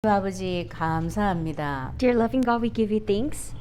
아버지 감사합니다. Dear loving God, we give you thanks.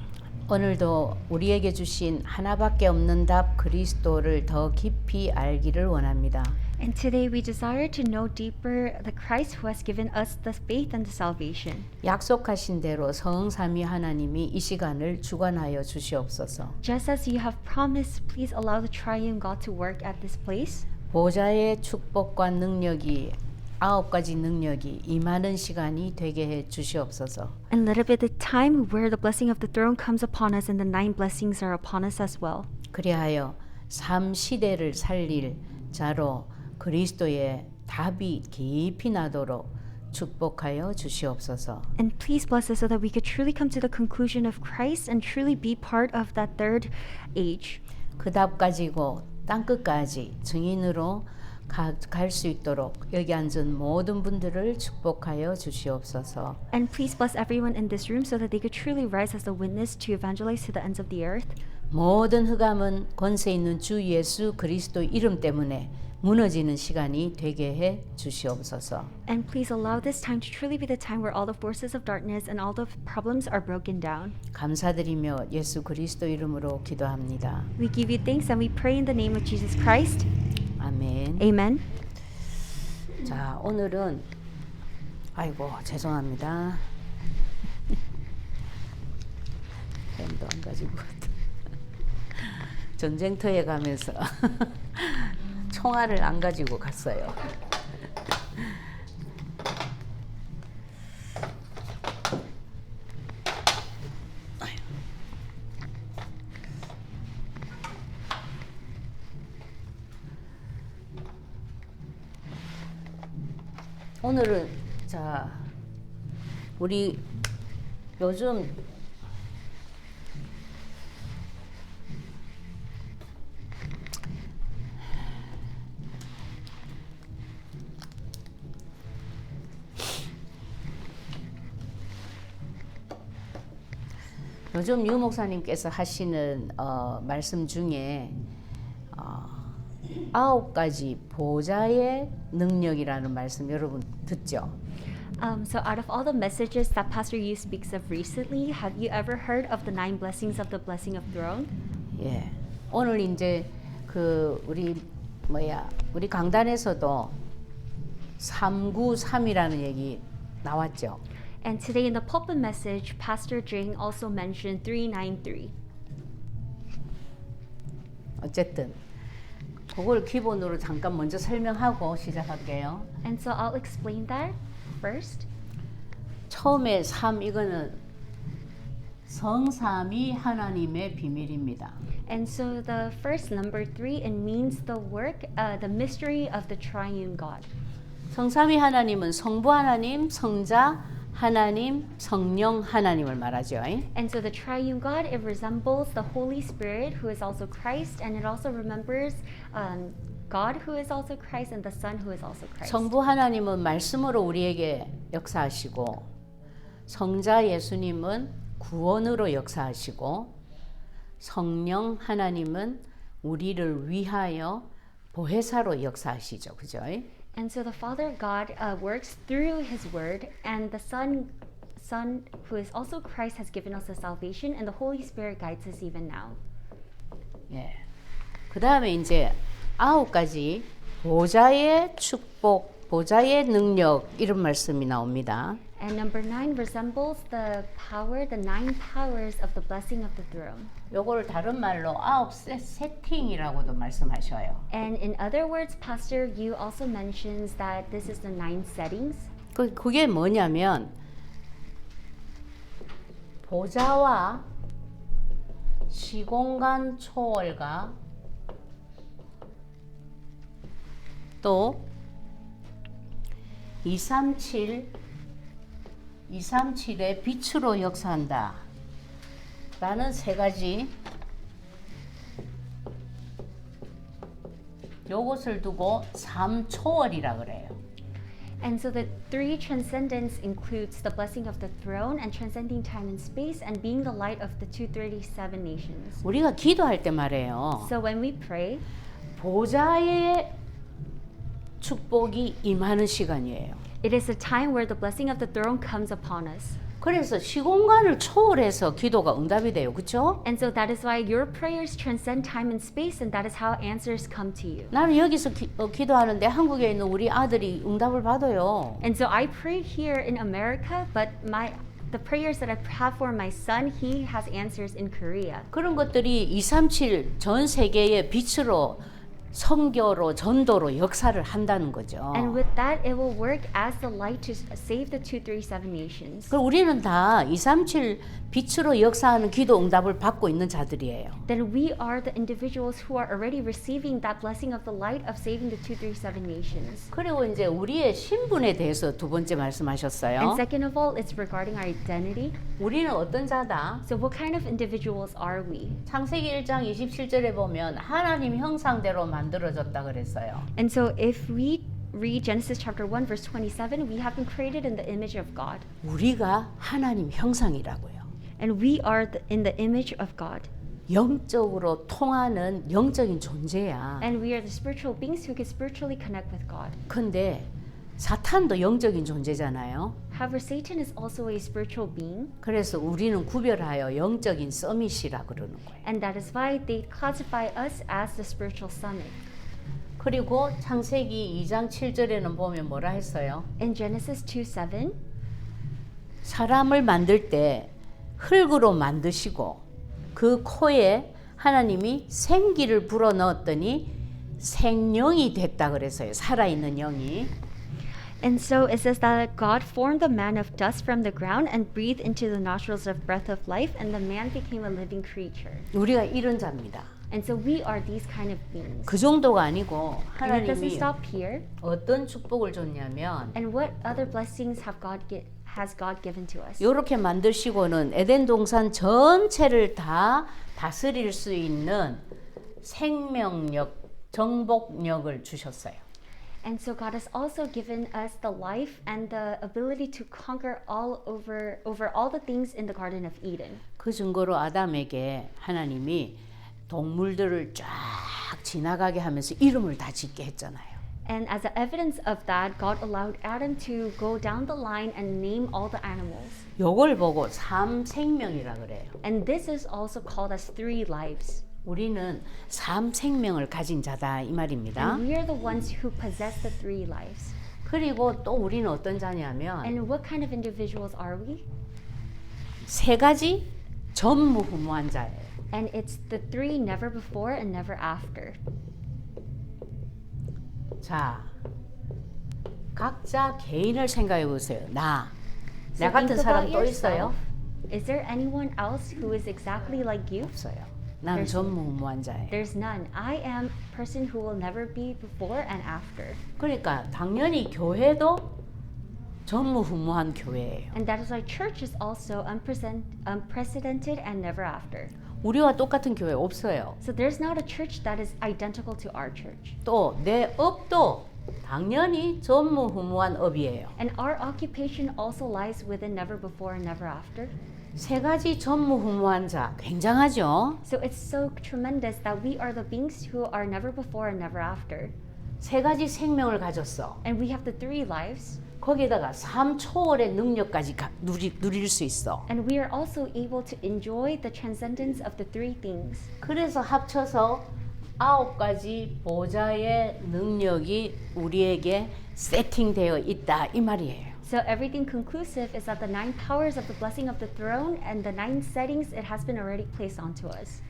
오늘도 우리에게 주신 하나밖에 없는 답 그리스도를 더 깊이 알기를 원합니다. And today we desire to know deeper the Christ who has given us the faith and the salvation. 약속하신 대로 성삼위 하나님이 이 시간을 주관하여 주시옵소서. Just as you have promised, please allow the triune God to work at this place. 보좌의 축복과 능력이 9가지 능력이 임하는 시간이 되게 해 주시옵소서. And let it be the time where the blessing of the throne comes upon us and the 9 blessings are upon us as well. 그리하여 삶 시대를 살릴 자로 그리스도의 답이 깊이 나도록 축복하여 주시옵소서. And please bless us so that we could truly come to the conclusion of Christ and truly be part of that third age. 그 답 가지고 땅끝까지 증인으로 갈 수 있도록 여기 앉은 모든 분들을 축복하여 주시옵소서. And please bless everyone in this room so that they could truly rise as a witness to evangelize to the ends of the earth. 모든 흑암은 권세 있는 주 예수 그리스도 이름 때문에 무너지는 시간이 되게 해 주시옵소서. And please allow this time to truly be the time where all the forces of darkness and all the problems are broken down. 감사드리며 예수 그리스도 이름으로 기도합니다. We give you thanks and we pray in the name of Jesus Christ. 아멘. Amen. 자, 오늘은 아이고 죄송합니다. 펜도 안 가지고 전쟁터에 가면서 총알을 안 가지고 갔어요. 오늘은 자 우리 요즘 유 목사님께서 하시는 말씀 중에 9가지 보좌의 능력이라는 말씀 여러분 듣죠? So out of all the messages that Pastor Yu speaks of recently, have you ever heard of the 9 blessings of the blessing of throne? 예. 오늘 이제 그 우리 강단에서도 393이라는 얘기 나왔죠. And today in the pulpit message, Pastor Jing also mentioned 393. 어쨌든 그걸 기본으로 잠깐 먼저 설명하고 시작할게요. And so I'll explain that first. 처음에 3 이거는 성삼위 하나님의 비밀입니다. And so the first number 3, it means the work, the mystery of the triune God. 성삼위 하나님은 성부 하나님, 성자 하나님, 성령 하나님을 말하죠. And so the triune God, it resembles the Holy Spirit, who is also Christ, and it also remembers God, who is also Christ, and the Son, who is also Christ. 성부 하나님은 말씀으로 우리에게 역사하시고 성자 예수님은 구원으로 역사하시고 성령 하나님은 우리를 위하여 보혜사로 역사하시죠. 그죠? And so the Father God works through His Word, and the Son, who is also Christ, has given us the salvation, and the Holy Spirit guides us even now. 예. 그 다음에 이제 9가지 보좌의 축복, 보좌의 능력 이런 말씀이 나옵니다. And number 9 resembles the 9 powers of the blessing of the throne. 요거를 다른 말로 9 세팅이라고도 말씀하셔요. And in other words, Pastor Yu also mentions that this is the 9 settings. 그게 뭐냐면 보좌와 시공간 초월과 또 237의 빛으로 역사한다 라는 3가지 요것을 두고 3초월이라 그래요. And so the 3 transcendence includes the blessing of the throne and transcending time and space and being the light of the 237 nations. 우리가 기도할 때 말이에요. So when we pray, 보좌의 축복이 임하는 시간이에요. It is a time where the blessing of the throne comes upon us. 그래서 시공간을 초월해서 기도가 응답이 돼요. 그렇죠? And so that is why your prayers transcend time and space, and that is how answers come to you. 나는 여기서 기도하는데 한국에 있는 우리 아들이 응답을 받아요. And so I pray here in America, but the prayers that I have for my son, he has answers in Korea. 그런 것들이 237 전 세계의 빛으로 선교로 전도로 역사를 한다는 거죠. And with that, it will work as the light to save the 237 nations. 그럼 우리는 다 237 빛으로 역사하는 기도 응답을 받고 있는 자들이에요. Then we are the individuals who are already receiving that blessing of the light of saving the 237 nations. 그리고 이제 우리의 신분에 대해서 두 번째 말씀하셨어요. And second of all, it's regarding our identity. 우리는 어떤 자다? So what kind of individuals are we? 창세기 1장 27절에 보면 하나님 형상대로 만들어졌다 그랬어요. And so if we read Genesis chapter 1 verse 27, we have been created in the image of God. 우리가 하나님 형상이라고요. And we are in the image of God. 영적으로 통하는 영적인 존재야. And we are the spiritual beings who can spiritually connect with God. 근데 사탄도 영적인 존재잖아요. However, Satan is also a spiritual being. 그래서 우리는 구별하여 영적인 서밋이라 그러는 거예요. And that is why they classify us as the spiritual summit. 그리고 창세기 2장 7절에는 보면 뭐라 했어요? In Genesis 2:7, 사람을 만들 때 흙으로 만드시고 그 코에 하나님이 생기를 불어 넣었더니 생명이 됐다 그랬어요. 살아있는 영이. and so it says that God formed the man of dust from the ground and breathed into the nostrils of breath of life, and the man became a living creature. 우리가 이런 자입니다. And so we are these kind of beings. 그 정도가 아니고 And it doesn't 하나님이 stop here. 어떤 축복을 줬냐면 And what other blessings has God given to us? 이렇게 만드시고는 에덴 동산 전체를 다 다스릴 수 있는 생명력, 정복력을 주셨어요. And so God has also given us the life and the ability to conquer all over all the things in the Garden of Eden. 그 증거로 아담에게 하나님이 동물들을 쫙 지나가게 하면서 이름을 다 짓게 했잖아요. And as a evidence of that, God allowed Adam to go down the line and name all the animals. 요걸 보고 삼생명이라 그래요. And this is also called as 3 lives. 우리는 삼생명을 가진 자다 이 말입니다. And we are the ones who possess the 3 lives. 그리고 또 우리는 어떤 자냐면 And what kind of individuals are we? 세 가지 전무후무한 자예요. And it's the 3 never before and never after. 자, 각자 개인을 생각해 보세요. 나 So 같은 think 사람 about 또 있어요? yourself. Is there anyone else who is exactly like you? 없어요. 나는 There's- 전무후무한 자예요. There's none. I am a person who will never be before and after. 그러니까 당연히 교회도 전무후무한 교회예요. And that is why church is also unprecedented and never after. 우리와 똑같은 교회 없어요. So there's not a church that is identical to our church. 또 내 업도 당연히 전무후무한 업이에요. And our occupation also lies within never before and never after. 세 가지 전무후무한 자 굉장하죠? So it's so tremendous that we are the beings who are never before and never after. 세 가지 생명을 가졌어. And we have the 3 lives. 거기에다가 삶 초월의 능력까지 누릴 수 있어. And we are also able to enjoy the transcendence of the 3 things. 그래서 합쳐서 9가지 보좌의 능력이 우리에게 세팅되어 있다 이 말이에요. So everything conclusive is that the 9 powers of the blessing of the throne and the 9 settings, it has been already placed onto us.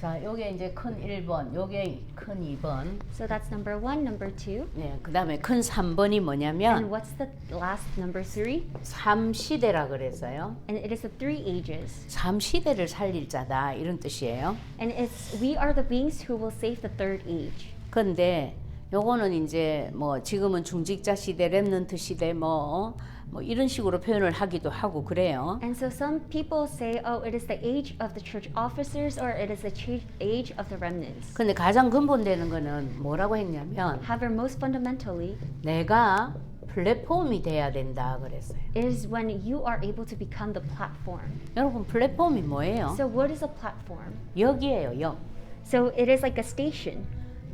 자, 요게 이제 큰 1번, 요게 큰 2번. So that's number 1, number 2. 네, 그다음에 큰 3번이 And 뭐냐면 what's the last number 3? 3시대라 그랬어요. And it is the 3 ages. 3시대를 살릴 자다 이런 뜻이에요. And it's we are the beings who will save the 3rd age. 근데 요거는 이제 뭐 지금은 중직자 시대, 렘넌트 시대 뭐 이런 식으로 표현을 하기도 하고 그래요. And so some people say, oh, it is the age of the church officers or it is the age of the remnants. 근데 가장 근본되는 거는 뭐라고 했냐면 However, most fundamentally, 내가 플랫폼이 돼야 된다 그랬어요. it is when you are able to become the platform. 여러분 플랫폼이 뭐예요? So what is a platform? 역이에요, 역. So it is like a station.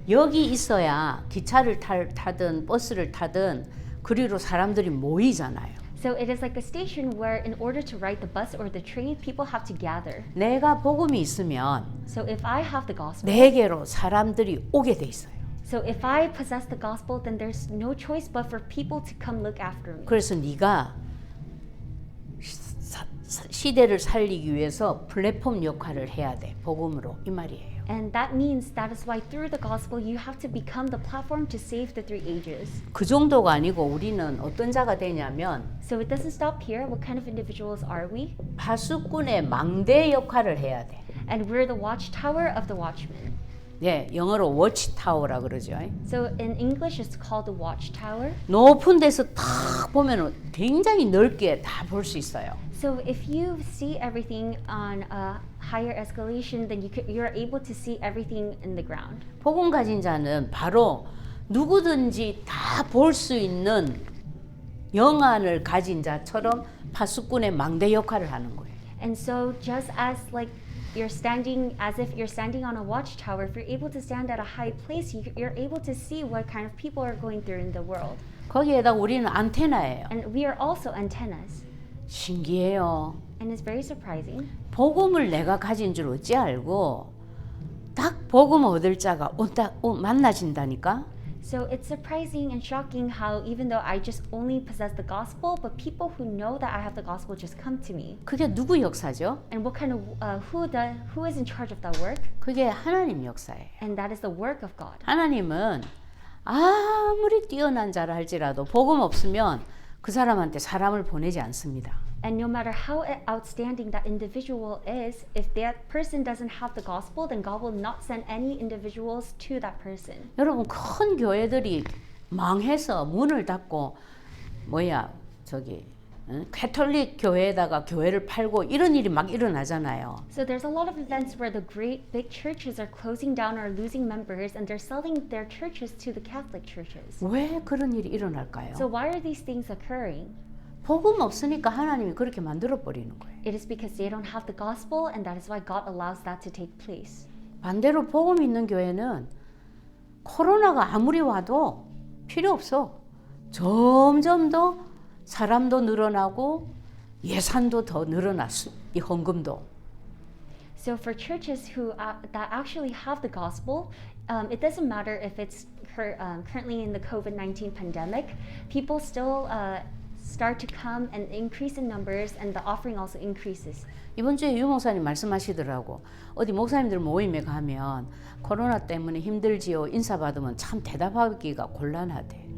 역이 있어야 기차를 타든 버스를 타든 그리로 사람들이 모이잖아요. So it is like a station where in order to ride the bus or the train, people have to gather. 내가 복음이 있으면 So if I have the gospel, 내게로 사람들이 오게 돼 있어요. so if I possess the gospel, then there's no choice but for people to come look after me. 그래서 네가 시대를 살리기 위해서 플랫폼 역할을 해야 돼. 복음으로 이 말이에요. And that means that is why through the gospel you have to become the platform to save the three ages. 그 정도가 아니고 우리는 어떤 자가 되냐면 So it doesn't stop here. What kind of individuals are we? 파수꾼의 망대 역할을 해야 돼. And we're the watchtower of the watchmen. 예, 영어로 워치타워라 그러죠. So in English it's called the watchtower. 높은 데서 탁 보면은 굉장히 넓게 다 볼 수 있어요. So if you see everything on a higher escalation, then you're able to see everything in the ground. 복음 가진 자는 바로 누구든지 다 볼 수 있는 영안을 가진 자처럼 파수꾼의 망대 역할을 하는 거예요. And so just as like you're standing as if you're standing on a watchtower, if you're able to stand at a high place, you're able to see what kind of people are going through in the world. 거기에다 우리는 안테나예요. And we are also antennas. 신기해요. And it's very surprising. 복음을 내가 가진 줄 어찌 알고 딱 복음 얻을 자가 만나진다니까. So it's surprising and shocking how even though I just only possess the gospel, but people who know that I have the gospel just come to me. 그게 누구 역사죠? And what kind of who is in charge of that work? 그게 하나님 역사예요. And that is the work of God. 하나님은 아무리 뛰어난 자라 할지라도 복음 없으면 그 사람한테 사람을 보내지 않습니다. And no matter how outstanding that individual is, if that person doesn't have the gospel, then God will not send any individuals to that person. 여러분 큰 교회들이 망해서 문을 닫고 캐톨릭 교회에다가 교회를 팔고 이런 일이 막 일어나잖아요. So there's a lot of events where the great big churches are closing down or losing members and they're selling their churches to the Catholic churches. 왜 그런 일이 일어날까요? So why are these things occurring? 복음 없으니까 하나님이 그렇게 만들어 버리는 거예요. It is because they don't have the gospel and that is why God allows that to take place. 반대로 복음 있는 교회는 코로나가 아무리 와도 필요 없어. 점점 더 사람도 늘어나고 예산도 더 늘어나 이 헌금도. So for churches who that actually have the gospel, it doesn't matter if it's currently in the COVID-19 pandemic, people still start to come and increase in numbers and the offering also increases. 이번 주에 유 목사님 말씀하시더라고. 어디 목사님들 모임에 가면 코로나 때문에 힘들지요. 인사 받으면 참 대답하기가 곤란하대.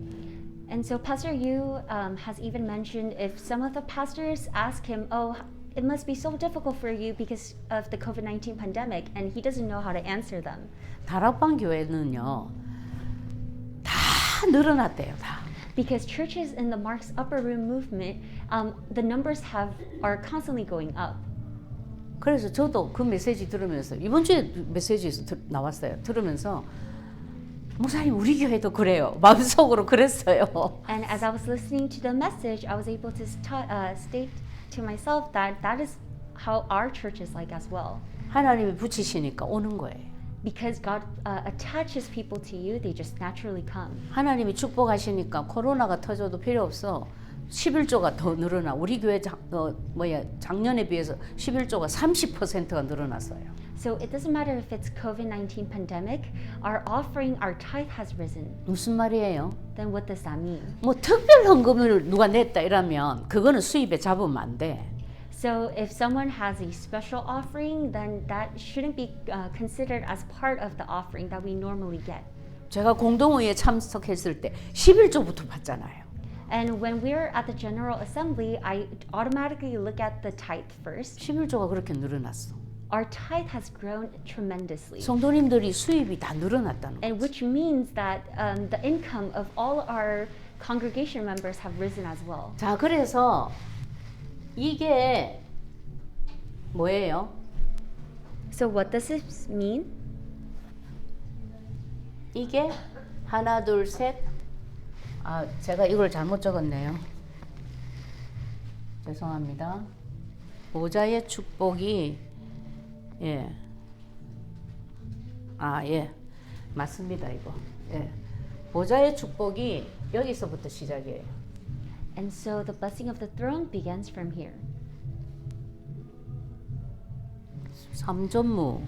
And so Pastor Yu has even mentioned if some of the pastors ask him, oh, it must be so difficult for you because of the COVID-19 pandemic, and he doesn't know how to answer them. 다락방 교회는요. 다 늘어났대요. 다. Because churches in the Mark's Upper Room movement, the numbers are constantly going up. 그래서 저도 그 메시지 들으면서 이번 주에 메시지에서 나왔어요. 들으면서 목사님 우리 교회도 그래요. 마음속으로 그랬어요. And as I was listening to the message, I was able to state to myself that that is how our church is like as well. 하나님이 붙이시니까 오는 거예요. Because God attaches people to you, they just naturally come. 하나님이 축복하시니까 코로나가 터져도 필요 없어. 11조가 더 늘어나. 우리 교회 작년에 비해서 11조가 30%가 늘어났어요. So it doesn't matter if it's COVID-19 pandemic, our offering, our tithe has risen. 무슨 말이에요? Then what does that mean? 뭐 특별 헌금을 누가 냈다 이러면 그거는 수입에 잡으면 안 돼. So if someone has a special offering, then that shouldn't be considered as part of the offering that we normally get. 제가 공동회의에 참석했을 때 11조부터 받잖아요. And when we're at the General Assembly, I automatically look at the tithe first. 11조가 그렇게 늘어났어. Our tithe has grown tremendously. 성도님들이 수입이 다 늘어났다는 거지. And which means that the income of all our congregation members have risen as well. 자, 그래서 이게 뭐예요? So what does this mean? 이게 하나, 둘, 셋. 아, 제가 이걸 잘못 적었네요. 죄송합니다. 보좌의 축복이 예. 맞습니다, 이거. 예. 보좌의 축복이 여기서부터 시작이에요. And so the blessing of the throne begins from here. 삼전무,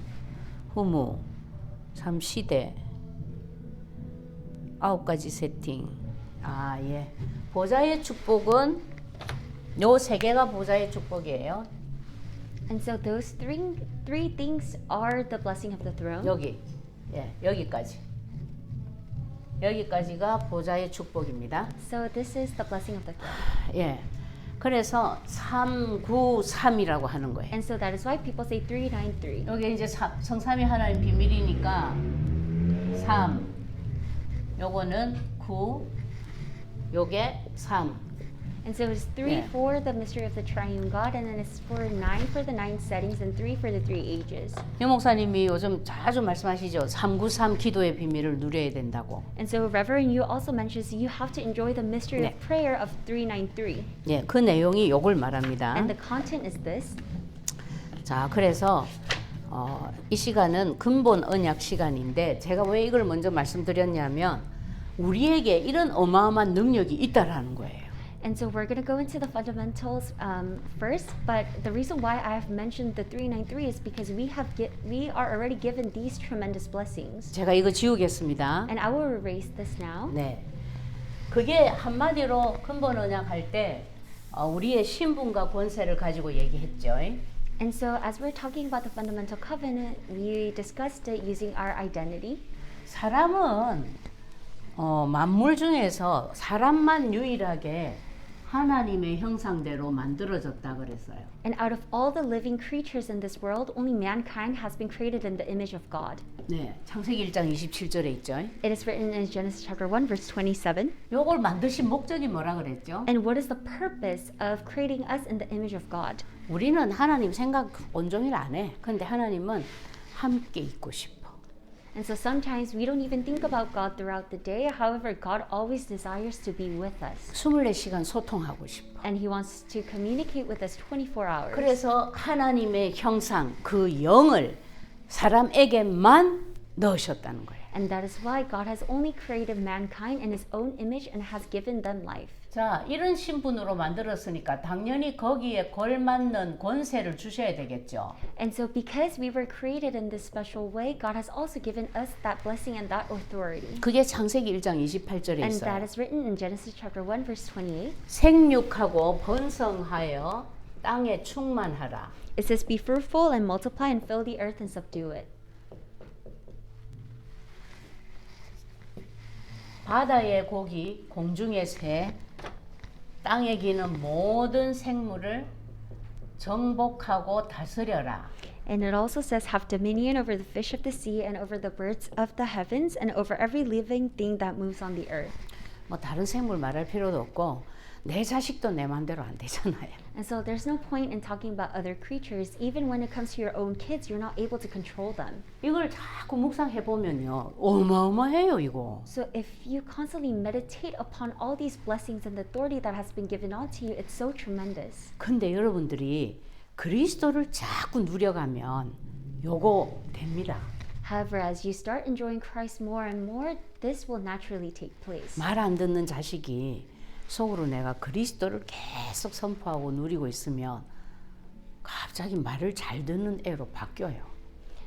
후무, 삼시대, 9가지 세팅. 아, 예. 보좌의 축복은 요 세 개가 보좌의 축복이에요. And so those three things are the blessing of the throne. 여기, 예, 여기까지. 여기까지가 보좌의 축복입니다. So this is the blessing of the throne. 예. 그래서 393이라고 하는 거예요. And so that is why people say 393. 여기 이제 성삼위 하나님 비밀이니까 3. 요거는 9. 요게 3. And so it's 3 Yeah. for the mystery of the triune God, and then it's for 9 for the 9 settings, and 3 for the 3 ages. 유 목사님이 요즘 자주 말씀하시죠. 393 기도의 비밀을 누려야 된다고. And so Reverend Yu also mentions you have to enjoy the mystery 네. of prayer of 393. 예, 그 내용이 요걸 말합니다. And the content is this. 자, 그래서 이 시간은 근본 언약 시간인데 제가 왜 이걸 먼저 말씀드렸냐면 우리에게 이런 어마어마한 능력이 있다라는 거예요. And so we're going to go into the fundamentals first, but the reason why I have mentioned the 393 is because we are already given these tremendous blessings. 제가 이거 지우겠습니다. And I will erase this now. 네. 그게 한마디로 근본 언약 할 때 우리의 신분과 권세를 가지고 얘기했죠. And so as we're talking about the fundamental covenant, we discussed it using our identity. 사람은 만물 중에서 사람만 유일하게 하나님의 형상대로 만들어졌다 그랬어요. And out of all the living creatures in this world, only mankind has been created in the image of God. 네, 창세기 1장 27절에 있죠. It is written in Genesis chapter 1 verse 27. 요걸 만드신 목적이 뭐라 그랬죠? And what is the purpose of creating us in the image of God? 우리는 하나님 생각 온종일 안 해. 근데 하나님은 함께 있고 싶어. And so sometimes we don't even think about God throughout the day. However, God always desires to be with us. 24시간 소통하고 싶어. And He wants to communicate with us 24 hours. 그래서 하나님의 형상, 그 영을 사람에게만 넣으셨다는 거예요. And that is why God has only created mankind in His own image and has given them life. 자, 이런 신분으로 만들었으니까 당연히 거기에 걸맞는 권세를 주셔야 되겠죠. And so because we were created in this special way, God has also given us that blessing and that authority. 그게 창세기 1장 28절에 And that 있어요. is written in Genesis chapter 1 verse 28. 생육하고 번성하여 땅에 충만하라. It says, "Be fruitful and multiply and fill the earth and subdue it." 바다의 고기, 공중의 새, 땅에 기는 모든 생물을 정복하고 다스려라. And it also says, "Have dominion over the fish of the sea and over the birds of the heavens and over every living thing that moves on the earth." 뭐 다른 생물 말할 필요도 없고 내 자식도 내 마음대로 안 되잖아요. And so there's no point in talking about other creatures. Even when it comes to your own kids, you're not able to control them. 이걸 자꾸 묵상해 보면요, 어마어마해요 이거. So if you constantly meditate upon all these blessings and the authority that has been given onto you, it's so tremendous. 근데 여러분들이 그리스도를 자꾸 누려가면 요거 됩니다. However, as you start enjoying Christ more and more, this will naturally take place. 말 안 듣는 자식이 속으로 내가 그리스도를 계속 선포하고 누리고 있으면 갑자기 말을 잘 듣는 애로 바뀌어요.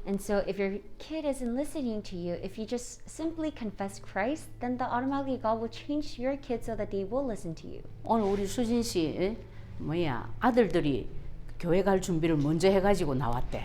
And so if your kid isn't listening to you, if you just simply confess Christ, then automatically God will change your kids so that they will listen to you. 오늘 우리 수진 씨 아들들이 교회 갈 준비를 먼저 해가지고 나왔대.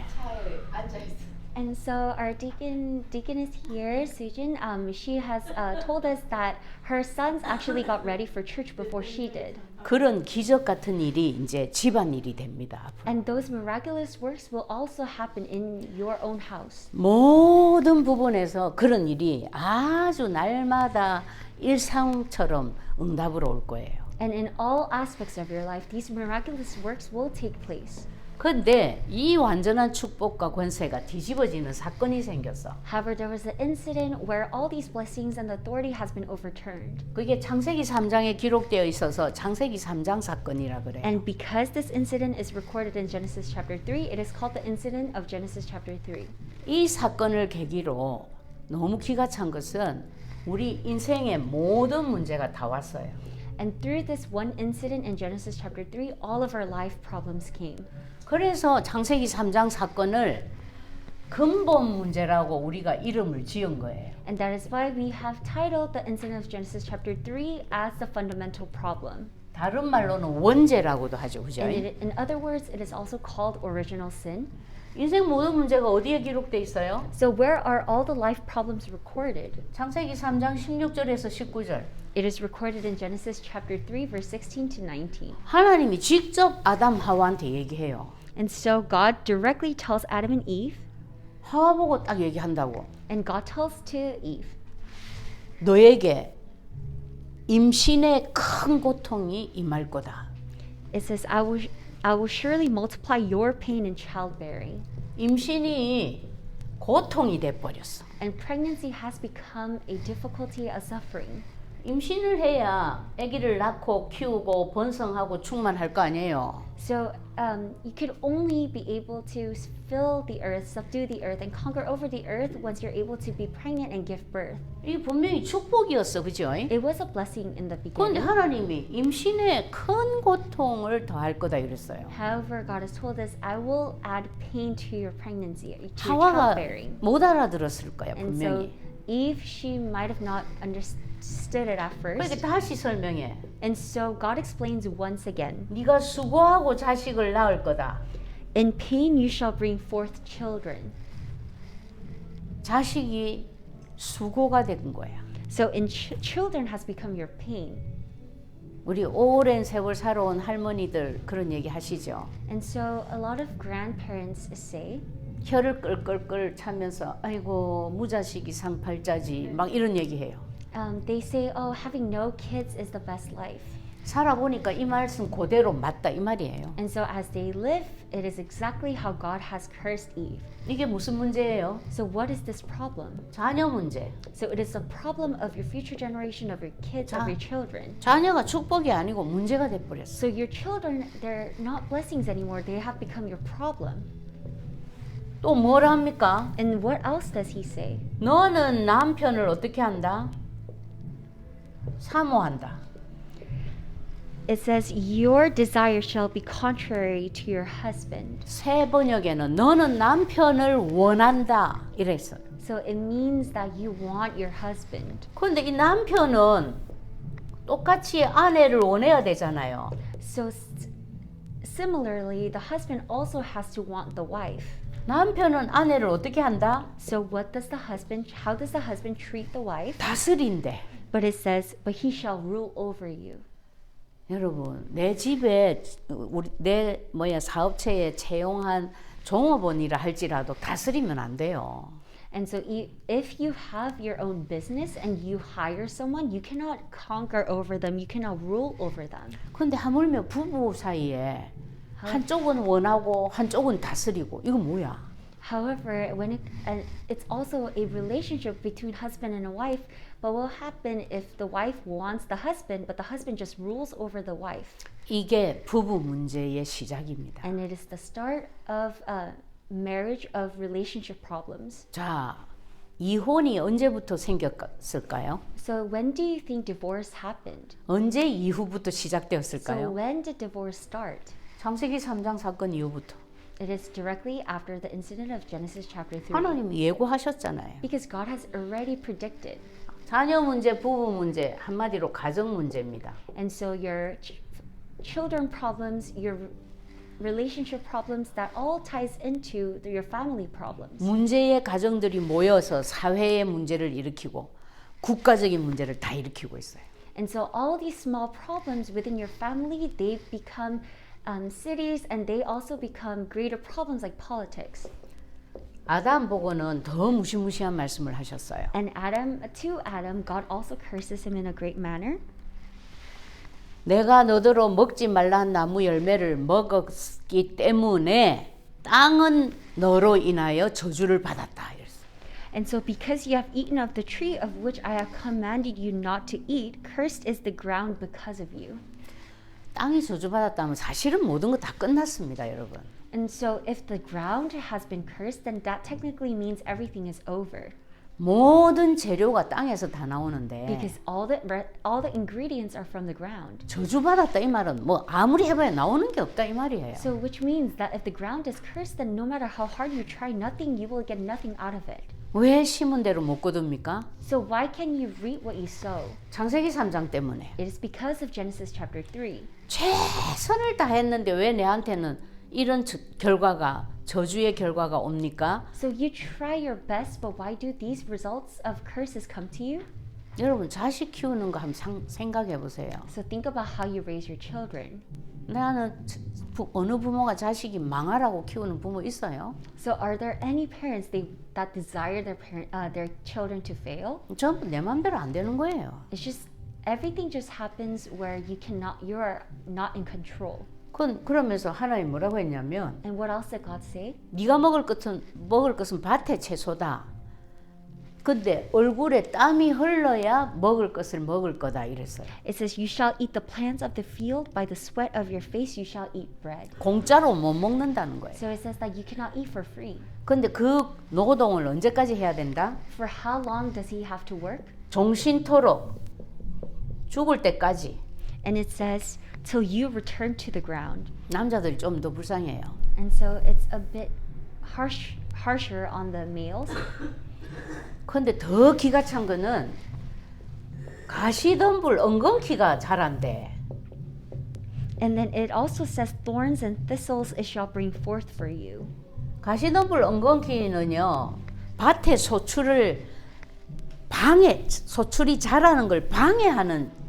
And so our deaconess here, Sujin, she has told us that her sons actually got ready for church before she did. 그런 기적 같은 일이 이제 집안 일이 됩니다. 앞으로. And those miraculous works will also happen in your own house. 모든 부분에서 그런 일이 아주 날마다 일상처럼 응답으로 올 거예요. And in all aspects of your life, these miraculous works will take place. 근데 이 완전한 축복과 권세가 뒤집어지는 사건이 생겼어. However, there was an incident where all these blessings and authority has been overturned. 그게 창세기 3장에 기록되어 있어서 창세기 3장 사건이라 그래요. And because this incident is recorded in Genesis chapter 3, it is called the incident of Genesis chapter 3. 이 사건을 계기로 너무 기가 찬 것은 우리 인생의 모든 문제가 다 왔어요. And through this one incident in Genesis chapter 3, all of our life problems came. 그래서 창세기 3장 사건을 근본 문제라고 우리가 이름을 지은 거예요. And that is why we have titled the incident of Genesis chapter 3 as the fundamental problem. 다른 말로는 원죄라고도 하죠. 그죠? In other words, it is also called original sin. 인생 모든 문제가 어디에 기록돼 있어요? So where are all the life problems recorded? 창세기 3장 16절에서 19절. It is recorded in Genesis chapter 3 verse 16 to 19. 하나님이 직접 아담 하와한테 얘기해요. And so God directly tells Adam and Eve, 하와 보고 딱 얘기한다고. and God tells to Eve, 너에게 임신의 큰 고통이 임할 거다. it says, I will surely multiply your pain in childbearing. 임신이 고통이 돼 버렸어. And pregnancy has become a difficulty, a suffering. 임신을 해야 아기를 낳고 키우고 번성하고 충만할 거 아니에요. So you could only be able to fill the earth, subdue the earth, and conquer over the earth once you're able to be pregnant and give birth. 이 분명히 축복이었어, 그죠? It was a blessing in the 그런데 beginning. 하나님이 임신에 큰 고통을 더할 거다 이랬어요. However, God has told us, I will add pain to your pregnancy, to your 하와가 childbearing. 못 알아들었을 거야, And so 분명히. Eve, she might have not understood it at 그러니까 first. 다시 설명해. And so God explains once again, 네가 수고하고 자식을 낳을 거다. in pain you shall bring forth children. 자식이 수고가 된 거야. So in children has become your pain. 우리 오랜 세월 살아온 할머니들 그런 얘기 하시죠. And so a lot of grandparents say, 혀를 끌끌끌 차면서 아이고 무자식이 상팔자지 막 이런 얘기해요. they say, oh, having no kids is the best life. 살아보니까 이 말씀 그대로 맞다 이 말이에요. And so as they live, it is exactly how God has cursed Eve. 이게 무슨 문제예요? So what is this problem? 자녀 문제. So it is a problem of your future generation, of your kids, of your children. 자녀가 축복이 아니고 문제가 돼 버렸어. So your children, they're not blessings anymore. They have become your problem. 또 뭐라 합니까? And what else does he say? 너는 남편을 어떻게 한다? 사모한다. It says, your desire shall be contrary to your husband. 새 번역에는 너는 남편을 원한다 이랬어. So it means that you want your husband. 그런데 이 남편은 똑같이 아내를 원해야 되잖아요. So similarly, the husband also has to want the wife. 남편은 아내를 어떻게 한다? So how does the husband treat the wife? 다스린대. But it says, but he shall rule over you. 여러분, 내 집에 내 사업체에 채용한 종업원이라 할지라도 다스리면 안 돼요. And so if you have your own business and you hire someone, you cannot conquer over them. You cannot rule over them. 근데 하물며 부부 사이에 한쪽은 원하고 한쪽은 다스리고 이거 뭐야? However, it's also a relationship between husband and a wife. But what will happen if the wife wants the husband, but the husband just rules over the wife? 이게 부부 문제의 시작입니다. And it is the start of marriage, of relationship problems. 자, 이혼이 언제부터 생겼을까요? So when do you think divorce happened? 언제 이후부터 So 시작되었을까요? when did divorce start? 창세기 3장 사건 이후부터. It is directly after the incident of Genesis chapter 3. 하나님이 예고하셨잖아요. Because God has already predicted. 자녀 문제, 부부 문제, 한마디로 가정 문제입니다. And so your children problems, your relationship problems, that all ties into your family problems. 문제의 가정들이 모여서 사회의 문제를 일으키고 국가적인 문제를 다 일으키고 있어요. And so all these small problems within your family, they become cities, and they also become greater problems like politics. 아담 보고는 더 무시무시한 말씀을 하셨어요. And to Adam, God also curses him in a great manner. 내가 너더러 먹지 말라 한 나무 열매를 먹었기 때문에 땅은 너로 인하여 저주를 받았다. And so because you have eaten of the tree of which I have commanded you not to eat, cursed is the ground because of you. 땅이 저주받았다면 사실은 모든 거 다 끝났습니다, 여러분. And so if the ground has been cursed, then that technically means everything is over. 모든 재료가 땅에서 다 나오는데 because all the ingredients are from the ground. 저주받았다 이 말은 뭐 아무리 해봐야 나오는 게 없다 이 말이에요. So which means that if the ground is cursed, then no matter how hard you try nothing, you will get nothing out of it. 왜 심은 대로 못 거둡니까? So why can you reap what you sow? 창세기 3장 때문에 It is because of Genesis chapter 3. 최선을 다했는데 왜 내한테는 이런 결과가 저주의 결과가 옵니까? So you try your best, but why do these results of curses come to you? 여러분 자식 키우는 거 한번 생각해 보세요. So think about how you raise your children. 나는 어느 부모가 자식이 망하라고 키우는 부모 있어요? So are there any parents that desire their children to fail? 전부 내 맘대로 안 되는 거예요. It's just everything just happens where you are not in control. 그러면서 하나님 뭐라고 했냐면 And what else did God say? 네가 먹을 것은 밭의 채소다. 근데 얼굴에 땀이 흘러야 먹을 것을 먹을 거다 이랬어요. It says, "You shall eat the plants of the field. By the sweat of your face, you shall eat bread." 공짜로 못 먹는다는 거예요. So it says that you cannot eat for free. 근데 그 노동을 언제까지 해야 된다? For how long does he have to work? 종신토록 죽을 때까지. And it says, "Till you return to the ground." 남자들이 좀 더 불쌍해요. And so it's a bit harsher on the males. 근데 더 기가 찬 거는 가시덤불 엉겅퀴가 자란대. And then it also says, "Thorns and thistles it shall bring forth for you." 가시덤불 엉겅퀴는요 밭의 소출이 자라는 걸 방해하는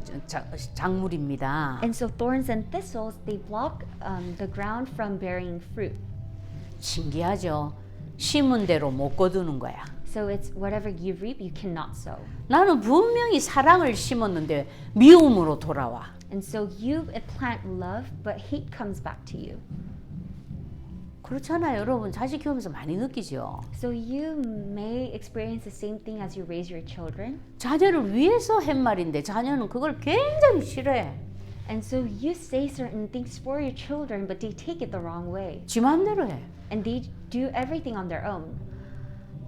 작물입니다. And so thorns and thistles they block the ground from bearing fruit. 신기하죠. 심은 대로 못 거두는 거야. So it's whatever you reap, you cannot sow. 나는 분명히 사랑을 심었는데 미움으로 돌아와. And so you plant love, but hate comes back to you. 그렇잖아요. 여러분 자식 키우면서 많이 느끼죠. So you may experience the same thing as you raise your children. 자녀를 위해서 한 말인데 자녀는 그걸 굉장히 싫어해. And so you say certain things for your children, but they take it the wrong way. 지 맘대로 해. And they do everything on their own.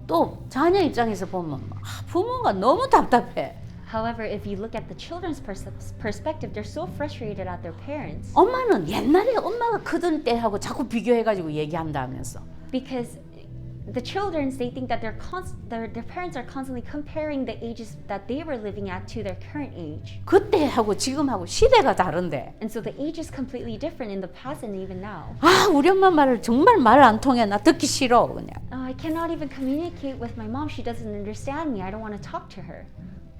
또 자녀 입장에서 보면 부모가 너무 답답해. However, if you look at the children's perspective, they're so frustrated at their parents. 엄마는 옛날에 엄마가 크던 때하고 자꾸 비교해가지고 얘기한다면서. Because the children, they think that their parents are constantly comparing the ages that they were living at to their current age. 그때하고 지금하고 시대가 다른데. And so the age is completely different in the past and even now. 아, 우리 엄마 말을 정말 말 안 통해. 나 듣기 싫어 그냥. I cannot even communicate with my mom. She doesn't understand me. I don't want to talk to her.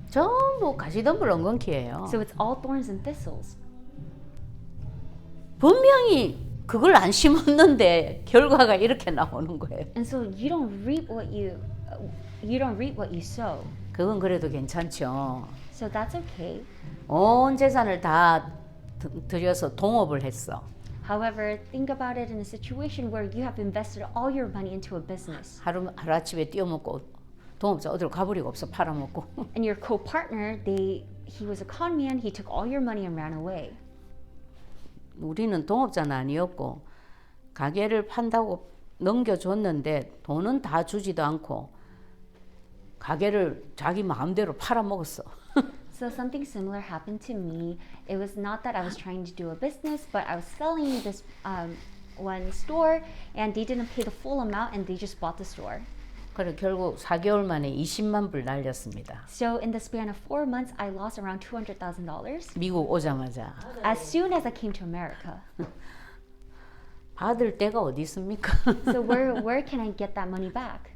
전부 가시덤불 엉겅퀴예요. So it's all thorns and thistles. 분명히 그걸 안 심었는데 결과가 이렇게 나오는 거예요. And so you don't reap what you sow. 그건 그래도 괜찮죠. So that's okay. 온 재산을 다 들여서 동업을 했어. However, think about it in a situation where you have invested all your money into a business. 하루아침에 뛰어먹고 동업자 어디로 가버리고 없어 팔아먹고. And your co-partner, he was a con man. He took all your money and ran away. 우리는 동업자는 아니었고 가게를 판다고 넘겨줬는데 돈은 다 주지도 않고 가게를 자기 마음대로 팔아먹었어. So something similar happened to me. It was not that I was trying to do a business, but I was selling this one store, and they didn't pay the full amount, and they just bought the store. 그래 결국 4개월 만에 20만 불 날렸습니다. So in the span of 4 months, I lost around $200,000 미국 오자마자. as soon as I came to America. 받을 데가 어디 있습니까? So where can I get that money back?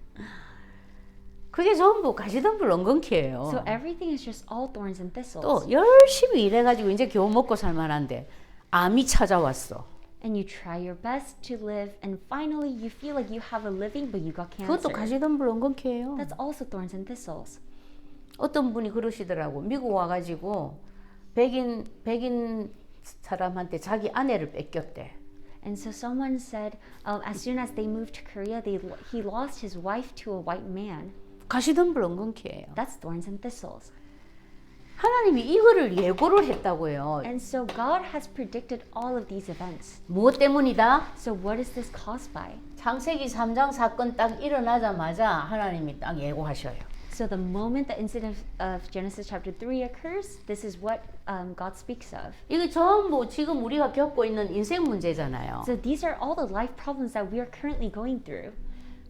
그게 전부 가시덤불 엉겅퀴예요. So everything is just all thorns and thistles. 또 열심히 일해가지고 이제 겨우 먹고 살만한데 암이 찾아왔어. And you try your best to live, and finally you feel like you have a living, but you got 그것도 cancer. 가시덤불 엉겅퀴예요. That's also thorns and thistles. 어떤 분이 그러시더라고. 미국 와가지고 백인 사람한테 자기 아내를 뺏겼대. And so someone said, as soon as they moved to Korea, he lost his wife to a white man. 가시덤불 엉겅퀴예요. That's thorns and thistles. 하나님이 이거를 예고를 했다고요. And so God has predicted all of these events. 무엇 때문이다? So what is this caused by? 창세기 3장 사건 딱 일어나자마자 하나님이 딱 예고하셔요. So So the moment the incident of Genesis chapter 3 occurs, this is what God speaks of. 이게 전부 지금 우리가 겪고 있는 인생 문제잖아요. So these are all the life problems that we are currently going through.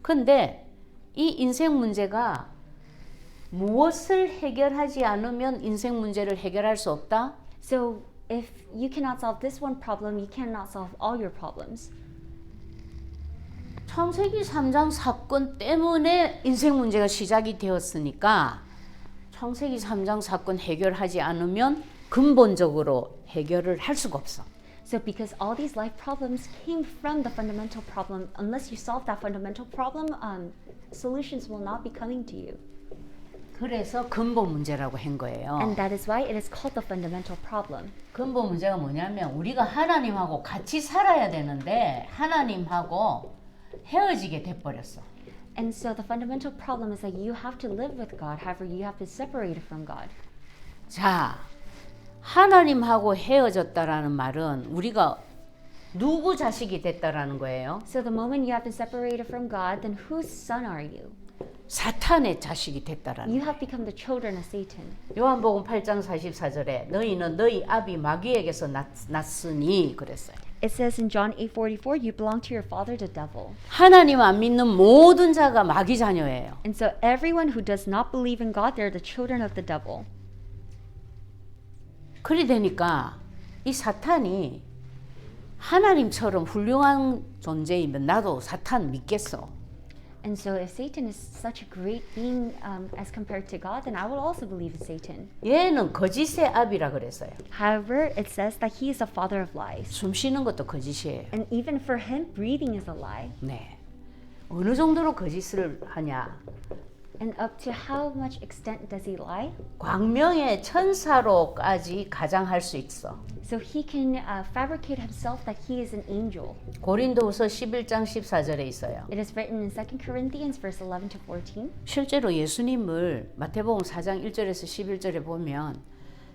근데 이 인생 문제가 무엇을 해결하지 않으면 인생 문제를 해결할 수 없다? So if you cannot solve this one problem, you cannot solve all your problems. 창세기 3장 사건 때문에 인생 문제가 시작이 되었으니까 창세기 3장 사건 해결하지 않으면 근본적으로 해결을 할 수가 없어. So because all these life problems came from the fundamental problem, unless you solve that fundamental problem, solutions will not be coming to you. 그래서 근본 문제라고 한 거예요. And that is why it is called the fundamental problem. 근본 문제가 뭐냐면 우리가 하나님하고 같이 살아야 되는데 하나님하고 헤어지게 돼버렸어. And so the fundamental problem is that you have to live with God, however you have to separate it from God. 자, 하나님하고 헤어졌다라는 말은 우리가 누구 자식이 됐다라는 거예요? So the moment you have been separated from God, then whose son are you? 사탄의 자식이 됐다라는 You 거예요. have become the children of Satan. 요한복음 8장 44절에 너희는 너희 아비 마귀에게서 났으니 그랬어요. It says in John 8:44, you belong to your father, the devil. 하나님 안 믿는 모든 자가 마귀 자녀예요. And so everyone who does not believe in God, they're the children of the devil. 그리 되니까 이 사탄이 하나님처럼 훌륭한 존재이면 나도 사탄 믿겠어. And so if Satan is such a great being as compared to God, then I will also believe in Satan. 얘는 거짓의 아비라 그랬어요. However, it says that he is the father of lies. 숨 쉬는 것도 거짓이에요. And even for him, breathing is a lie. 네. 어느 정도로 거짓을 하냐? And up to how much extent does he lie? 광명의 천사로까지 가장할 수 있어. So he can fabricate himself that he is an angel. 고린도후서 11장 14절에 있어요. It is written in 2 Corinthians verse 11 to 14. 실제로 예수님을 마태복음 4장 1절에서 11절에 보면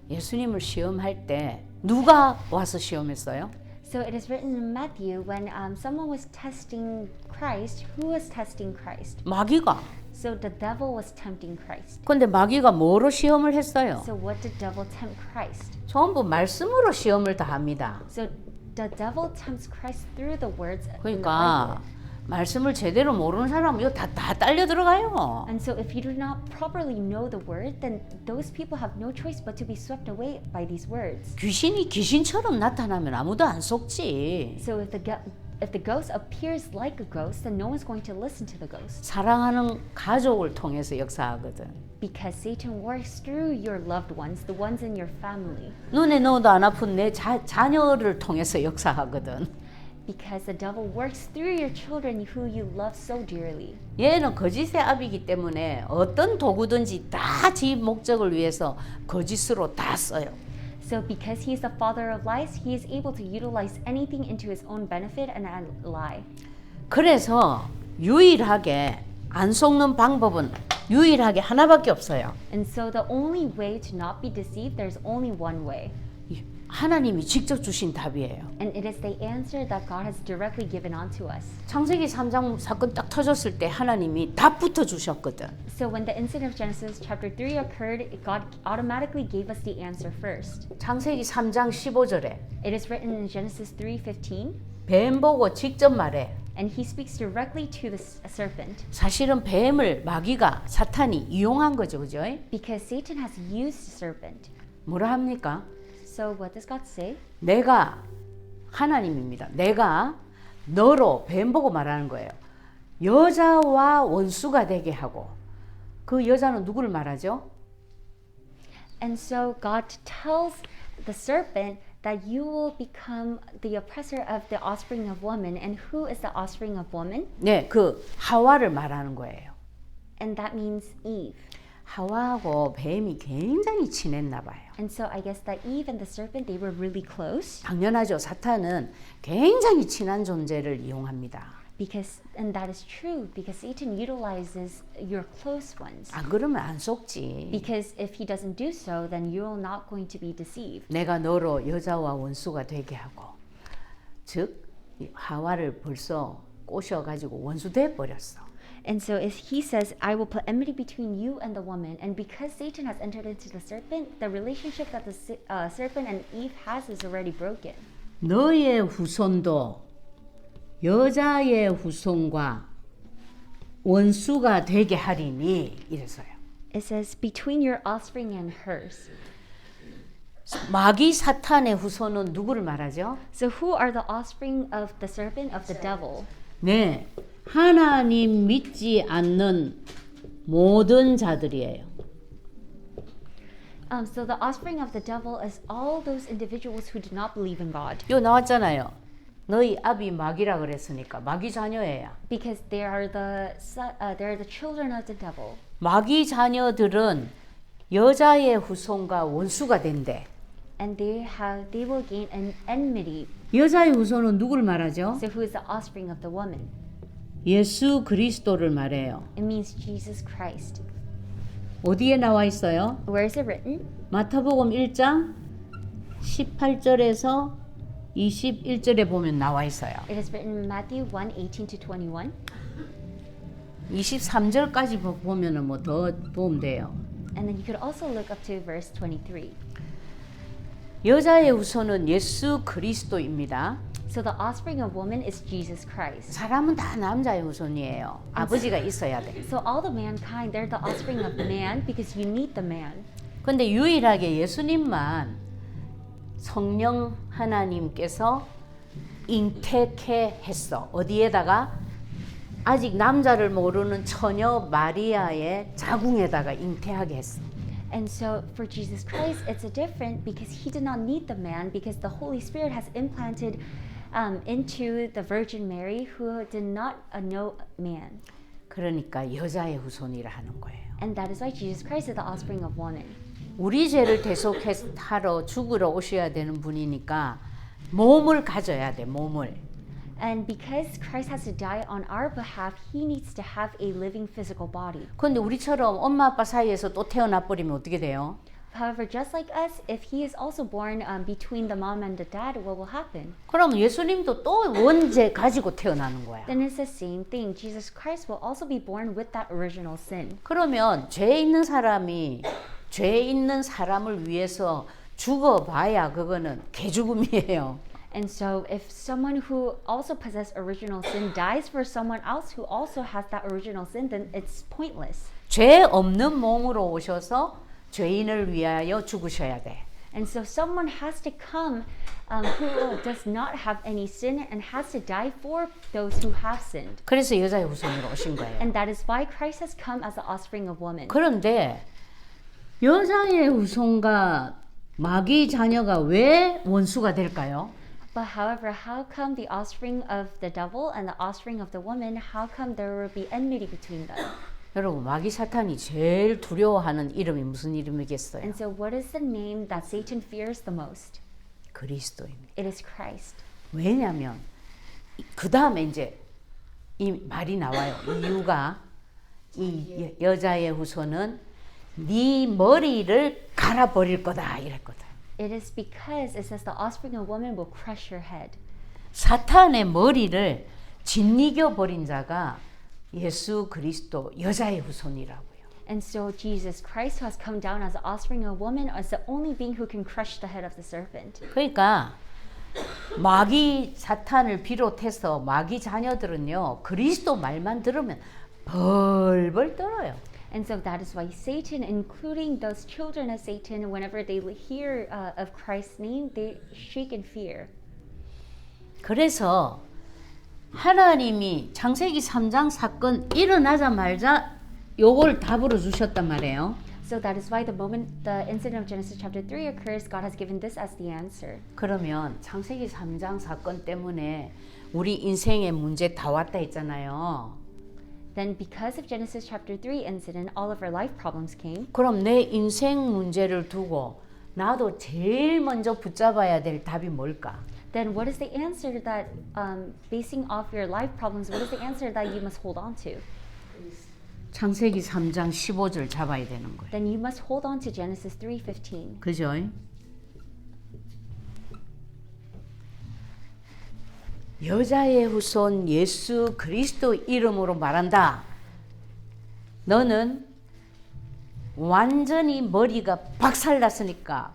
예수님을 시험할 때 누가 와서 시험했어요? So it is written in Matthew when someone was testing Christ, who was testing Christ? 마귀가. So the devil was tempting Christ. 근데 마귀가 뭐로 시험을 했어요? So what did devil tempt Christ? 전부 말씀으로 시험을 다 합니다. So the devil tempts Christ through the words in the 그러니까 Bible. 말씀을 제대로 모르는 사람은 이거 다 딸려 들어가요. And so if you do not properly know the word, then those people have no choice but to be swept away by these words. 귀신이 귀신처럼 나타나면 아무도 안 속지. So if the ghost appears like a ghost, then no one's going to listen to the ghost. 사랑하는 가족을 통해서 역사하거든. Because Satan works through your loved ones, the ones in your family. 눈에 넣어도 안 아픈 내 자녀를 통해서 역사하거든. Because the devil works through your children who you love so dearly. 얘는 거짓의 아비이기 때문에 어떤 도구든지 다 지 목적을 위해서 거짓으로 다 써요. So because he is the father of lies, he is able to utilize anything into his own benefit and lie. 그래서 유일하게 안 속는 방법은 유일하게 하나밖에 없어요. And so the only way to not be deceived, there's only one way. 하나님이 직접 주신 답이에요. And it is the answer that God has directly given onto us. 창세기 3장 사건 딱 터졌을 때 하나님이 답부터 주셨거든. So when the incident of Genesis chapter 3 occurred, God automatically gave us the answer first. 창세기 3장 15절에 It is written in Genesis 3:15, 뱀 보고 직접 말해. and he speaks directly to the serpent. 사실은 뱀을 마귀가 사탄이 이용한 거죠, 그죠? Because Satan has used the serpent. 뭐라 합니까? So what does God say? 내가 하나님입니다. 내가 너로 뱀 보고 말하는 거예요. 여자와 원수가 되게 하고 그 여자는 누구를 말하죠? And so God tells the serpent that you will become the oppressor of the offspring of woman. And who is the offspring of woman? 네, 그 하와를 말하는 거예요. And that means Eve. 하와하고 뱀이 굉장히 친했나 봐요. And so I guess that Eve and the serpent, they were really close. 당연하죠. 사탄은 굉장히 친한 존재를 이용합니다. And that is true because Satan utilizes your close ones. 안 그러면 안 속지. Because if he doesn't do so, then you're not going to be deceived. 내가 너로 여자와 원수가 되게 하고, 즉 하와를 벌써 꼬셔가지고 원수 돼 버렸어. And so if he says, I will put enmity between you and the woman, and because Satan has entered into the serpent, the relationship that the serpent and Eve has is already broken. 너의 후손도 여자의 후손과 원수가 되게 하리니 이래서요. It says, between your offspring and hers. 마귀 사탄의 후손은 누구를 말하죠? So who are the offspring of the serpent, of the devil? 네, 하나님 믿지 않는 모든 자들이에요. So the offspring of the devil is all those individuals who do not believe in God. 요 나왔잖아요. 너희 아비 마귀라 그랬으니까 마귀 자녀예요. Because they are the children of the devil. 마귀 자녀들은 여자의 후손과 원수가 된대. And they will gain an enmity. 여자의 후손은 누구를 말하죠? So who is the offspring of the woman? 예수 그리스도를 말해요. It means Jesus Christ. 어디에 나와 있어요? Where is it written? 마태복음 1장 18절에서 21절에 보면 나와 있어요. It is written in Matthew 1:18-21. 23절까지 보면은 뭐 더 도움 돼요. And then you could also look up to verse 23. 여자의 후손은 예수 그리스도입니다. So the offspring of woman is Jesus Christ. 사람은 다 남자의 후손이에요. 아버지가 있어야 돼. So all the mankind, they're the offspring of man because you need the man. 근데 유일하게 예수님만 성령 하나님께서 잉태케 했어. 어디에다가? 아직 남자를 모르는 처녀 마리아의 자궁에다가 잉태하게 했어. And so for Jesus Christ, it's a different because he did not need the man because the Holy Spirit has implanted into the Virgin Mary who did not know man. 그러니까 여자의 후손이라 하는 거예요. And that is why Jesus Christ is the offspring of woman. 우리 죄를 대속하러 죽으러 오셔야 되는 분이니까 몸을 가져야 돼. 몸을. And because Christ has to die on our behalf, he needs to have a living physical body. 근데 우리처럼 엄마 아빠 사이에서 또 태어나 버리면 어떻게 돼요? However, just like us, if he is also born between the mom and the dad, what will happen? 그럼 예수님도 또 원죄 가지고 태어나는 거야. Then it's the same thing. Jesus Christ will also be born with that original sin. 그러면 죄 있는 사람이 죄 있는 사람을 위해서 죽어봐야 그거는 개죽음이에요. And so if someone who also possesses original sin dies for someone else who also has that original sin, then it's pointless. 죄 없는 몸으로 오셔서 죄인을 위하여 죽으셔야 돼. And so someone has to come who does not have any sin and has to die for those who have sinned. 그래서 여자의 후손으로 오신 거예요. And that is why Christ has come as the offspring of woman. 그런데 여자의 후손과 마귀 자녀가 왜 원수가 될까요? But however, how come the offspring of the devil and the offspring of the woman, how come there will be enmity between them? 여러분, 마귀 사탄이 제일 두려워하는 이름이 무슨 이름이겠어요? And so what is the name that Satan fears the most? 그리스도입니다. It is Christ. 왜냐하면 그 다음에 이제 이 말이 나와요. 이유가 이 여자의 후손은 네 머리를 갈아버릴 거다 이랬거든. It is because it says the offspring of woman will crush your head. 사탄의 머리를 짓이겨 버린 자가 예수 그리스도 여자의 후손이라고요. And so Jesus Christ, who has come down as the offspring of woman, is the only being who can crush the head of the serpent. 그러니까 마귀 사탄을 비롯해서 마귀 자녀들은요 그리스도 말만 들으면 벌벌 떨어요. And so that is why Satan, including those children of Satan, whenever they hear of Christ's name, they shake in fear. 그래서 하나님이 창세기 3장 사건 일어나자마자 요걸 답으로 주셨단 말이에요. So that is why the moment the incident of Genesis chapter 3 occurs, God has given this as the answer. 그러면 창세기 3장 사건 때문에 우리 인생의 문제 다 왔다 했잖아요. Then because of Genesis chapter 3 incident, all of our life problems came. 그럼 내 인생 문제를 두고 나도 제일 먼저 붙잡아야 될 답이 뭘까? Then what is the answer that, basing off your life problems, what is the answer that you must hold on to? 창세기 3장 15절 잡아야 되는 거예요. Then you must hold on to Genesis 3:15. 그죠? 여자의 후손 예수 그리스도 이름으로 말한다. 너는 완전히 머리가 박살났으니까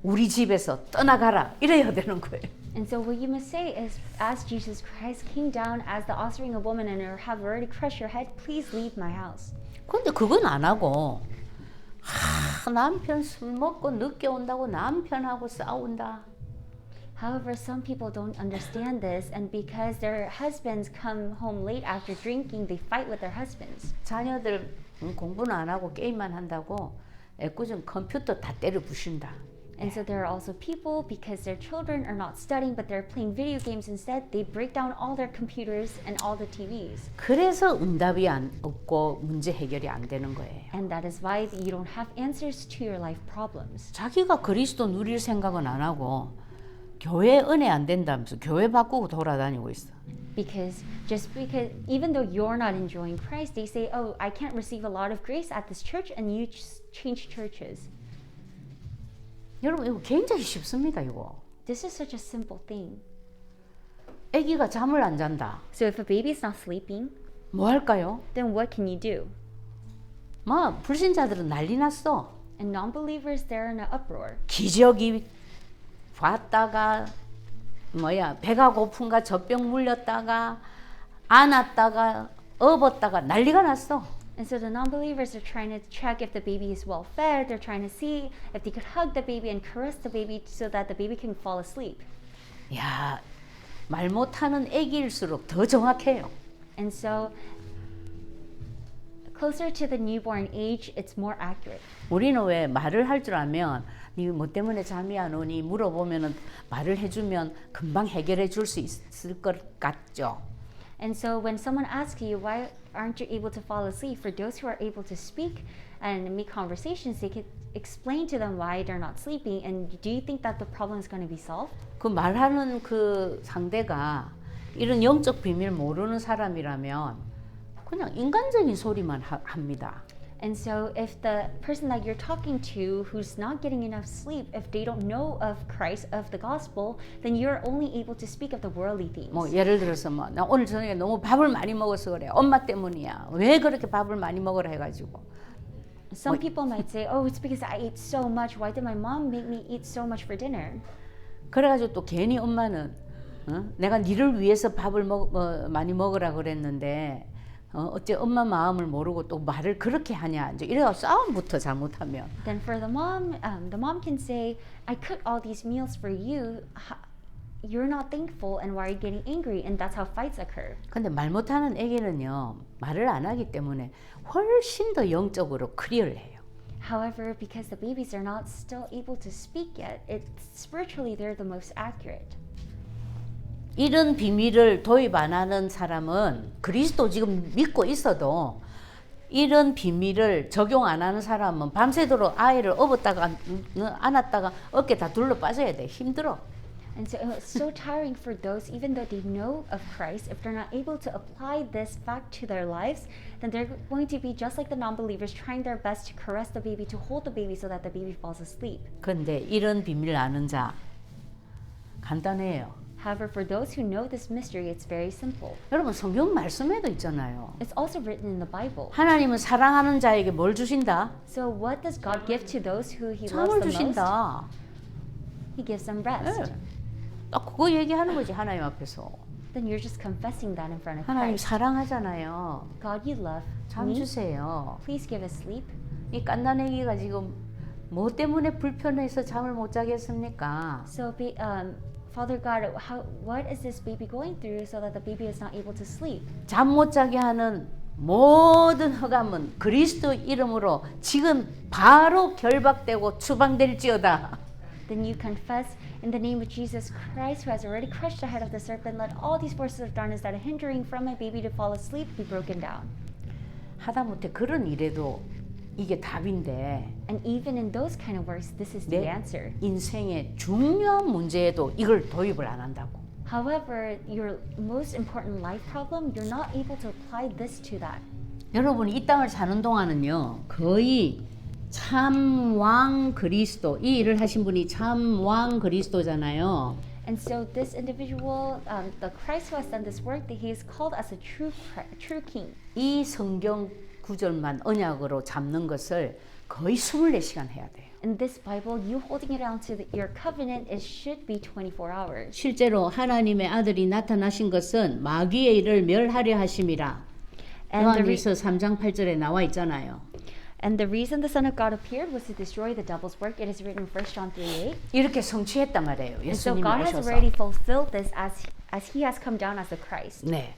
우리 집에서 떠나가라 이래야 되는 거예요. And so what you must say is, as Jesus Christ came down as the offspring of woman and have already crushed your head, please leave my house. 근데 그건 안 하고 남편 술 먹고 늦게 온다고 남편하고 싸운다. However, some people don't understand this, and because their husbands come home late after drinking, they fight with their husbands. 자녀들 공부는 안 하고 게임만 한다고 애꿎은 컴퓨터 다 때려 부신다. And so there are also people, because their children are not studying but they're playing video games instead, they break down all their computers and all the TVs. 그래서 응답이 없고 문제 해결이 안 되는 거예요. And that is why you don't have answers to your life problems. 자기가 그리스도 누릴 생각은 안 하고 교회 은혜 안 된다면서 교회 바꾸고 돌아다니고 있어. Because even though you're not enjoying Christ, they say, oh, I can't receive a lot of grace at this church, and you just change churches. 여러분 이거 굉장히 쉽습니다. 이거. This is such a simple thing. 아기가 잠을 안 잔다. So if a baby is not sleeping, 뭐 할까요? then what can you do? 막 불신자들은 난리 났어. And non-believers, they're in an uproar. 기저귀 봤다가 배가 고픈가 젖병 물렸다가 안았다가 업었다가 난리가 났어. And so the non-believers are trying to check if the baby is well fed. They're trying to see if they could hug the baby and caress the baby so that the baby can fall asleep. 야, 말 못하는 아기일수록 더 정확해요. And so closer to the newborn age, it's more accurate. 우리는 왜 말을 할 줄 알면 니 뭐 때문에 잠이 안 오니 물어보면은 말을 해주면 금방 해결해 줄 수 있을 것 같죠. And so when someone asks you, why aren't you able to fall asleep? For those who are able to speak and make conversations, they could explain to them why they're not sleeping. And do you think that the problem is going to be solved? 그 말하는 그 상대가 이런 영적 비밀 모르는 사람이라면 그냥 인간적인 소리만 합니다. And so if the person that you're talking to who's not getting enough sleep, if they don't know of Christ, of the gospel, then you're only able to speak of the worldly things. 뭐 예를 들어서 나 오늘 저녁에 너무 밥을 많이 먹어서 그래. 엄마 때문이야. 왜 그렇게 밥을 많이 먹으라 해가지고. Some people might say, oh, it's because I ate so much. Why did my mom make me eat so much for dinner? 그래가지고 또 괜히 엄마는 내가 니를 위해서 밥을 많이 먹으라 그랬는데 어째 엄마 마음을 모르고 또 말을 그렇게 하냐. 이제 이래가 싸움부터 잘못하면. Then for the mom can say, I cooked all these meals for you. You're not thankful, and why are you getting angry? And that's how fights occur. 근데 말 못하는 애기는요 말을 안 하기 때문에 훨씬 더 영적으로 클리어해요. However, because the babies are not still able to speak yet, it's spiritually they're the most accurate. 이런 비밀을 도입 안 하는 사람은 그리스도 지금 믿고 있어도 이런 비밀을 적용 안 하는 사람은 밤새도록 아이를 업었다가 안았다가 어깨 다 둘러 빠져야 돼. 힘들어. And so it's so tiring for those, even though they know of Christ, if they're not able to apply this fact to their lives, then they're going to be just like the non-believers, trying their best to caress the baby, to hold the baby so that the baby falls asleep. 근데 이런 비밀 아는 자 간단해요. However, for those who know this mystery, it's very simple. 여러분 성경 말씀에도 있잖아요. It's also written in the Bible. 하나님은 사랑하는 자에게 뭘 주신다? So what does God give to those who He loves 잠을 the most? 주신다. He gives them rest. 딱 그거 얘기하는 거지 하나님 앞에서. Then you're just confessing that in front of 하나님 Christ. 사랑하잖아요. God, you love 잠 me. 주세요. Please give us sleep. 이 깐난애기가 지금 뭐 때문에 불편해서 잠을 못 자겠습니까? So, Father God, what is this baby going through so that the baby is not able to sleep? 잠 못 자게 하는 모든 허감은 그리스도 이름으로 지금 바로 결박되고 추방될지어다. Then you confess in the name of Jesus Christ, who has already crushed the head of the serpent, let all these forces of darkness that are hindering from my baby to fall asleep be broken down. 하다못해 그런 일에도 이게 답인데 And even in those kind of works, this is the 내 answer. 인생의 중요한 문제에도 이걸 도입을 안 한다고. However, your most important life problem, you're not able to apply this to that. 여러분이 이 땅을 사는 동안은요 거의 참왕 그리스도 이 일을 하신 분이 참왕 그리스도잖아요. And so this individual, the Christ who has done this work, that he is called as a true king. 이 성경 29절만 언약으로 잡는 것을 거의 24시간 해야 돼요. In this Bible, you holding it on to your covenant, it should be 24 hours. 실제로 하나님의 아들이 나타나신 것은 마귀의 일을 멸하려 하심이라. 요한일서 3장 8절에 나와 있잖아요. And the reason the Son of God appeared was to destroy the devil's work. It is written in 1 John 3:8. 이렇게 성취했단 말이에요. And so 예수님이 God has 오셔서. already fulfilled this as He has come down as the Christ. 네.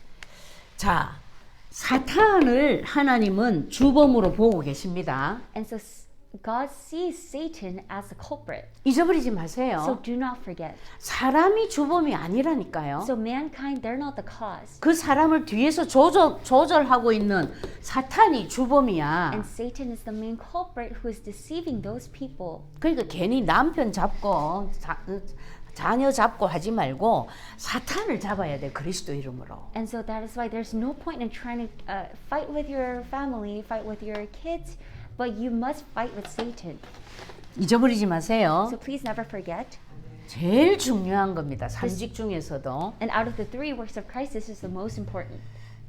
자, 사탄을 하나님은 주범으로 보고 계십니다. And so God sees Satan as the culprit. 잊어버리지 So 마세요. do not forget. 사람이 주범이 아니라니까요. So mankind, they're not the cause. 그 사람을 뒤에서 조절하고 있는 사탄이 주범이야. And Satan is the main culprit who is deceiving those people. 그러니까 괜히 남편 잡고 자녀 잡고 하지 말고 사탄을 잡아야 돼. 그리스도 이름으로. And so that is why there's no point in trying to fight with your family, fight with your kids, but you must fight with Satan. 잊어버리지 마세요. So please never forget. 제일 중요한 겁니다. 삼직 중에서도. And out of the three works of Christ, this is the most important.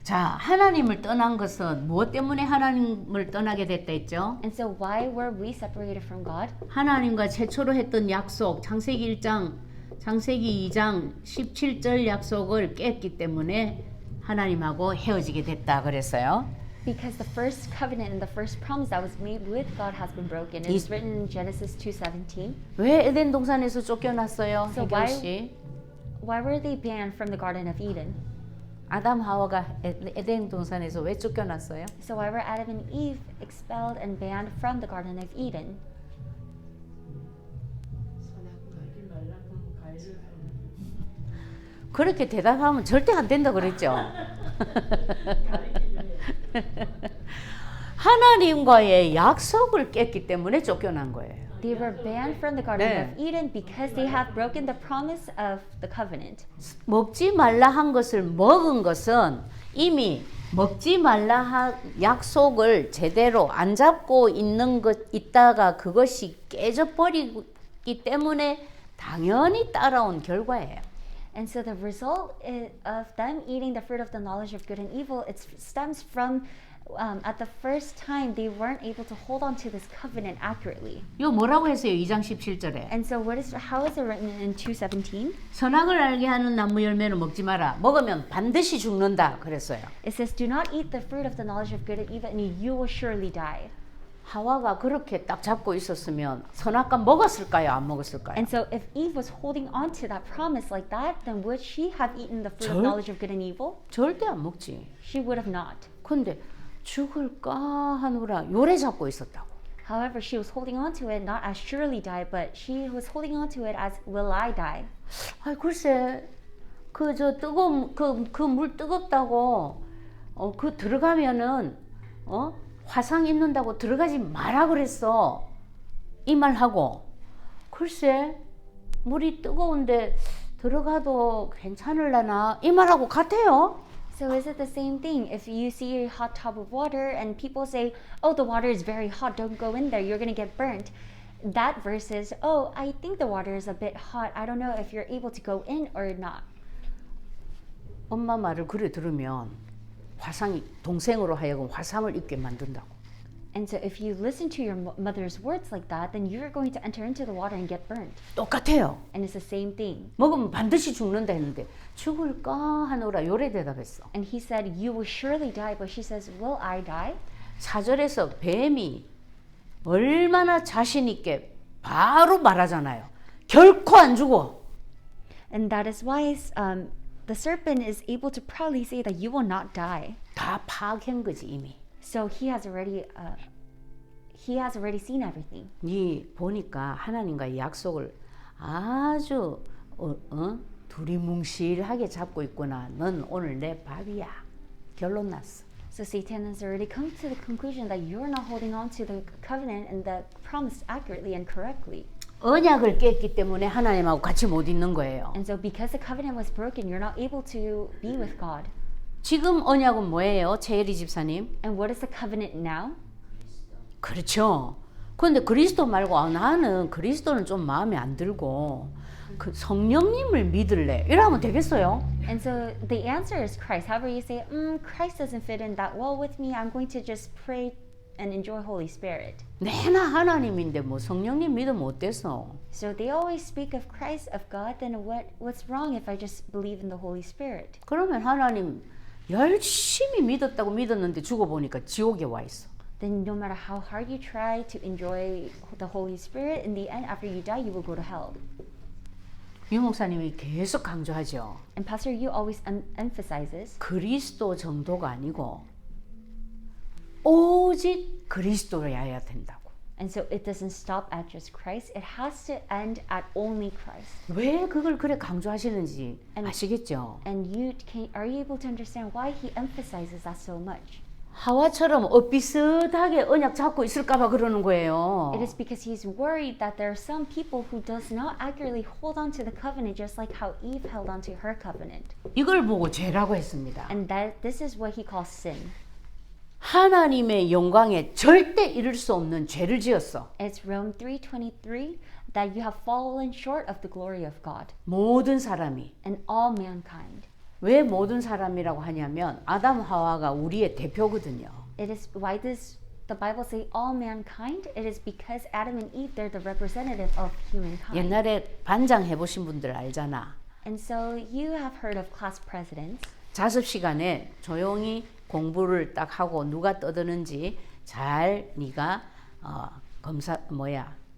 자, 하나님을 떠난 것은 무엇 때문에 하나님을 떠나게 됐다 했죠? And so why were we separated from God? 하나님과 최초로 했던 약속, 창세기 2장 17절 약속을 깼기 때문에 하나님하고 헤어지게 됐다 그랬어요. Because the first covenant and the first promise that was made with God has been broken. It is written in Genesis 2:17. 왜 에덴 동산에서 쫓겨났어요? So 해결 씨. Why were they banned from the Garden of Eden? 아담 하와가 에덴 동산에서 왜 쫓겨났어요? So why were Adam and Eve expelled and banned from the Garden of Eden? 그렇게 대답하면 절대 안 된다 그랬죠. 하나님과의 약속을 깼기 때문에 쫓겨난 거예요. They were banned from the Garden 네. of Eden because they have broken the promise of the covenant. 먹지 말라 한 것을 먹은 것은 이미 먹지 말라 한 약속을 제대로 안 잡고 있다가 그것이 깨져버리기 때문에 당연히 따라온 결과예요. And so the result of them eating the fruit of the knowledge of good and evil, it stems from at the first time they weren't able to hold on to this covenant accurately. 이거 뭐라고 했어요? 2장 17절에. And so how is it written in 2:17? 선악을 알게 하는 나무 열매는 먹지 마라. 먹으면 반드시 죽는다. 그랬어요. It says, "Do not eat the fruit of the knowledge of good and evil, and you will surely die." 하와가 그렇게 딱 잡고 있었으면 선악과 먹었을까요? 안 먹었을까요? And so if Eve was holding on to that promise like that, then would she have eaten the fruit of knowledge of good and evil? 절대 안 먹지. She would have not. 근데 죽을까 하느라 요래 잡고 있었다고. However, she was holding on to it not as surely die, but she was holding on to it as will I die. 아 글쎄 저 뜨거운 그 물 뜨겁다고 그 들어가면은 화상 입는다고 들어가지 마라 그랬어. 이 말하고 글쎄 물이 뜨거운데 들어가도 괜찮을라나 이 말하고 같아요. So is it the same thing? If you see a hot tub of water and people say, "Oh, the water is very hot, don't go in there, you're going to get burnt." That versus, "Oh, I think the water is a bit hot. I don't know if you're able to go in or not." 엄마 말을 그래 들으면 화상이 동생으로 하여금 화상을 입게 만든다고. And so if you listen to your mother's words like that, then you're going to enter into the water and get burnt. 똑같아요. And it's the same thing. 먹으면 반드시 죽는다 했는데 죽을까 하노라 요래 대답했어. And he said, "You will surely die," but she says, "Will I die?" 4절에서 뱀이 얼마나 자신 있게 바로 말하잖아요. 결코 안 죽어. And that is why the serpent is able to proudly say that you will not die. 다 파악한 거지 이미. So he has already seen everything. 네 보니까 하나님과의 약속을 아주 두리뭉실하게 잡고 있구나. 넌 오늘 내 밥이야. 결론 났어. So Satan has already come to the conclusion that you're not holding on to the covenant and the promise accurately and correctly. 언약을 깼기 때문에 하나님하고 같이 못 있는 거예요. And so because the covenant was broken, you're not able to be with God. 지금 언약은 뭐예요? 최혜리 집사님? And what is the covenant now? 그렇죠. 그런데 그리스도 말고 나는 그리스도는 좀 마음에 안 들고 그 성령님을 믿을래. 이러면 되겠어요? And so the answer is Christ. However, you say, Christ doesn't fit in that well with me. I'm going to just pray and enjoy Holy Spirit. 내나 하나님인데 뭐 성령님 믿으면 어때서? So they always speak of Christ, of God. Then what's wrong if I just believe in the Holy Spirit? 그러면 하나님 열심히 믿었다고 믿었는데 죽어보니까 지옥에 와 있어. Then no matter how hard you try to enjoy the Holy Spirit, in the end, after you die, you will go to hell. 유 목사님이 계속 강조하죠. And Pastor Yu always emphasizes 그리스도 정도가 아니고 오직 그리스도여야 된다고. And so it doesn't stop at just Christ. It has to end at only Christ. 왜 그걸 그래 강조하시는지 아시겠죠? And are you able to understand why he emphasizes that so much? 하와처럼 비슷하게 언약 잡고 있을까봐 그러는 거예요. It is because he's worried that there are some people who does not accurately hold on to the covenant, just like how Eve held on to her covenant. 이걸 보고 죄라고 했습니다. And this is what he calls sin. 하나님의 영광에 절대 이를 수 없는 죄를 지었어. It's Rome 3:23 that you have fallen short of the glory of God. 모든 사람이. And all mankind. 왜 모든 사람이라고 하냐면 아담 하와가 우리의 대표거든요. It is why does the Bible say all mankind? It is because Adam and Eve, they're the representative of humankind. 옛날에 반장 해보신 분들 알잖아. And so you have heard of class presidents. 자습 시간에 조용히 공부를 딱 하고 누가 떠드는지 잘 네가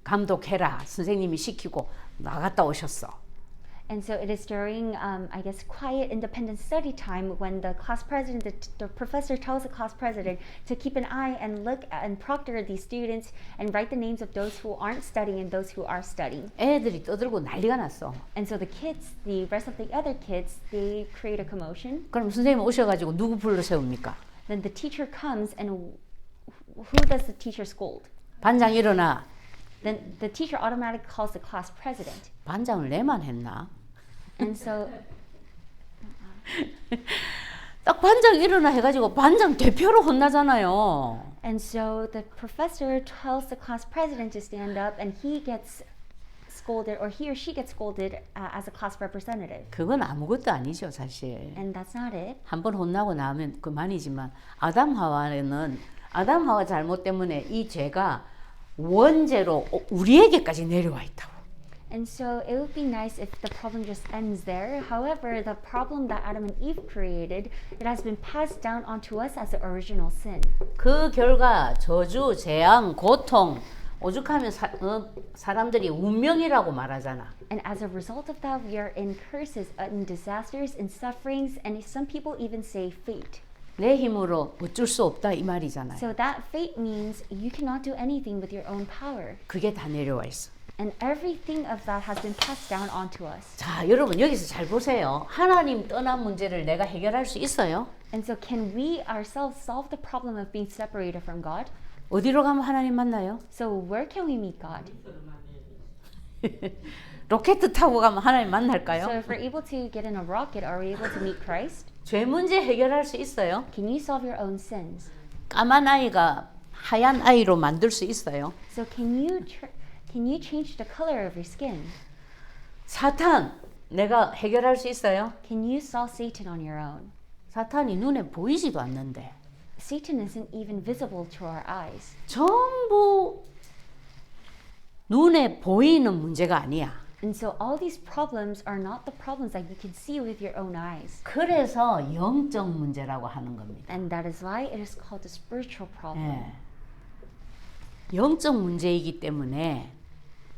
감독해라. 선생님이 시키고 나갔다 오셨어. And so it is during, I guess, quiet, independent study time when the class president, the professor tells the class president to keep an eye and look and proctor these students and write the names of those who aren't studying and those who are studying. 애들이 떠들고 난리가 났어. And so the kids, the rest of the other kids, they create a commotion. 그럼 선생님 오셔가지고 누구 불러 세웁니까? Then the teacher comes and who does the teacher scold? 반장 일어나. Then the teacher automatically calls the class president. 반장을 내만 했나? And so 딱 반장 일어나 해가지고 반장 대표로 혼나잖아요. And so the professor tells the class president to stand up, and he gets scolded, or he or she gets scolded as a class representative. 그건 아무것도 아니죠, 사실. And that's not it. 한번 혼나고 나면 그만이지만 아담 하와 잘못 때문에 이 죄가 원죄로 우리에게까지 내려와 있다고. And so it would be nice if the problem just ends there. However, the problem that Adam and Eve created, it has been passed down onto us as the original sin. 그 결과 저주, 재앙, 고통, 오죽하면 사람들이 운명이라고 말하잖아. And as a result of that, we are in curses, in disasters, in sufferings, and some people even say fate. 내 힘으로 어쩔 수 없다 이 말이잖아요. So that fate means you cannot do anything with your own power. 그게 다 내려와 있어. And everything of that has been passed down onto us. 자, 여러분 여기서 잘 보세요. 하나님 떠난 문제를 내가 해결할 수 있어요? And so can we ourselves solve the problem of being separated from God? 어디로 가면 하나님 만나요? So where can we meet God? 로켓 타고 가면 하나님 So 만날까요? if we're able to get in a rocket, are we able to meet Christ? 죄 문제 해결할 수 있어요? Can you solve your own sins? 까만 아이가 하얀 아이로 만들 수 있어요? So can you change the color of your skin? 사탄 내가 해결할 수 있어요? Can you solve Satan on your own? 사탄이 눈에 보이지도 않는데 Satan isn't even visible to our eyes. 전부 눈에 보이는 문제가 아니야. And so all these problems are not the problems that you can see with your own eyes. 그래서 영적 문제라고 하는 겁니다. And that is why it is called a spiritual problem. 예. 영적 문제이기 때문에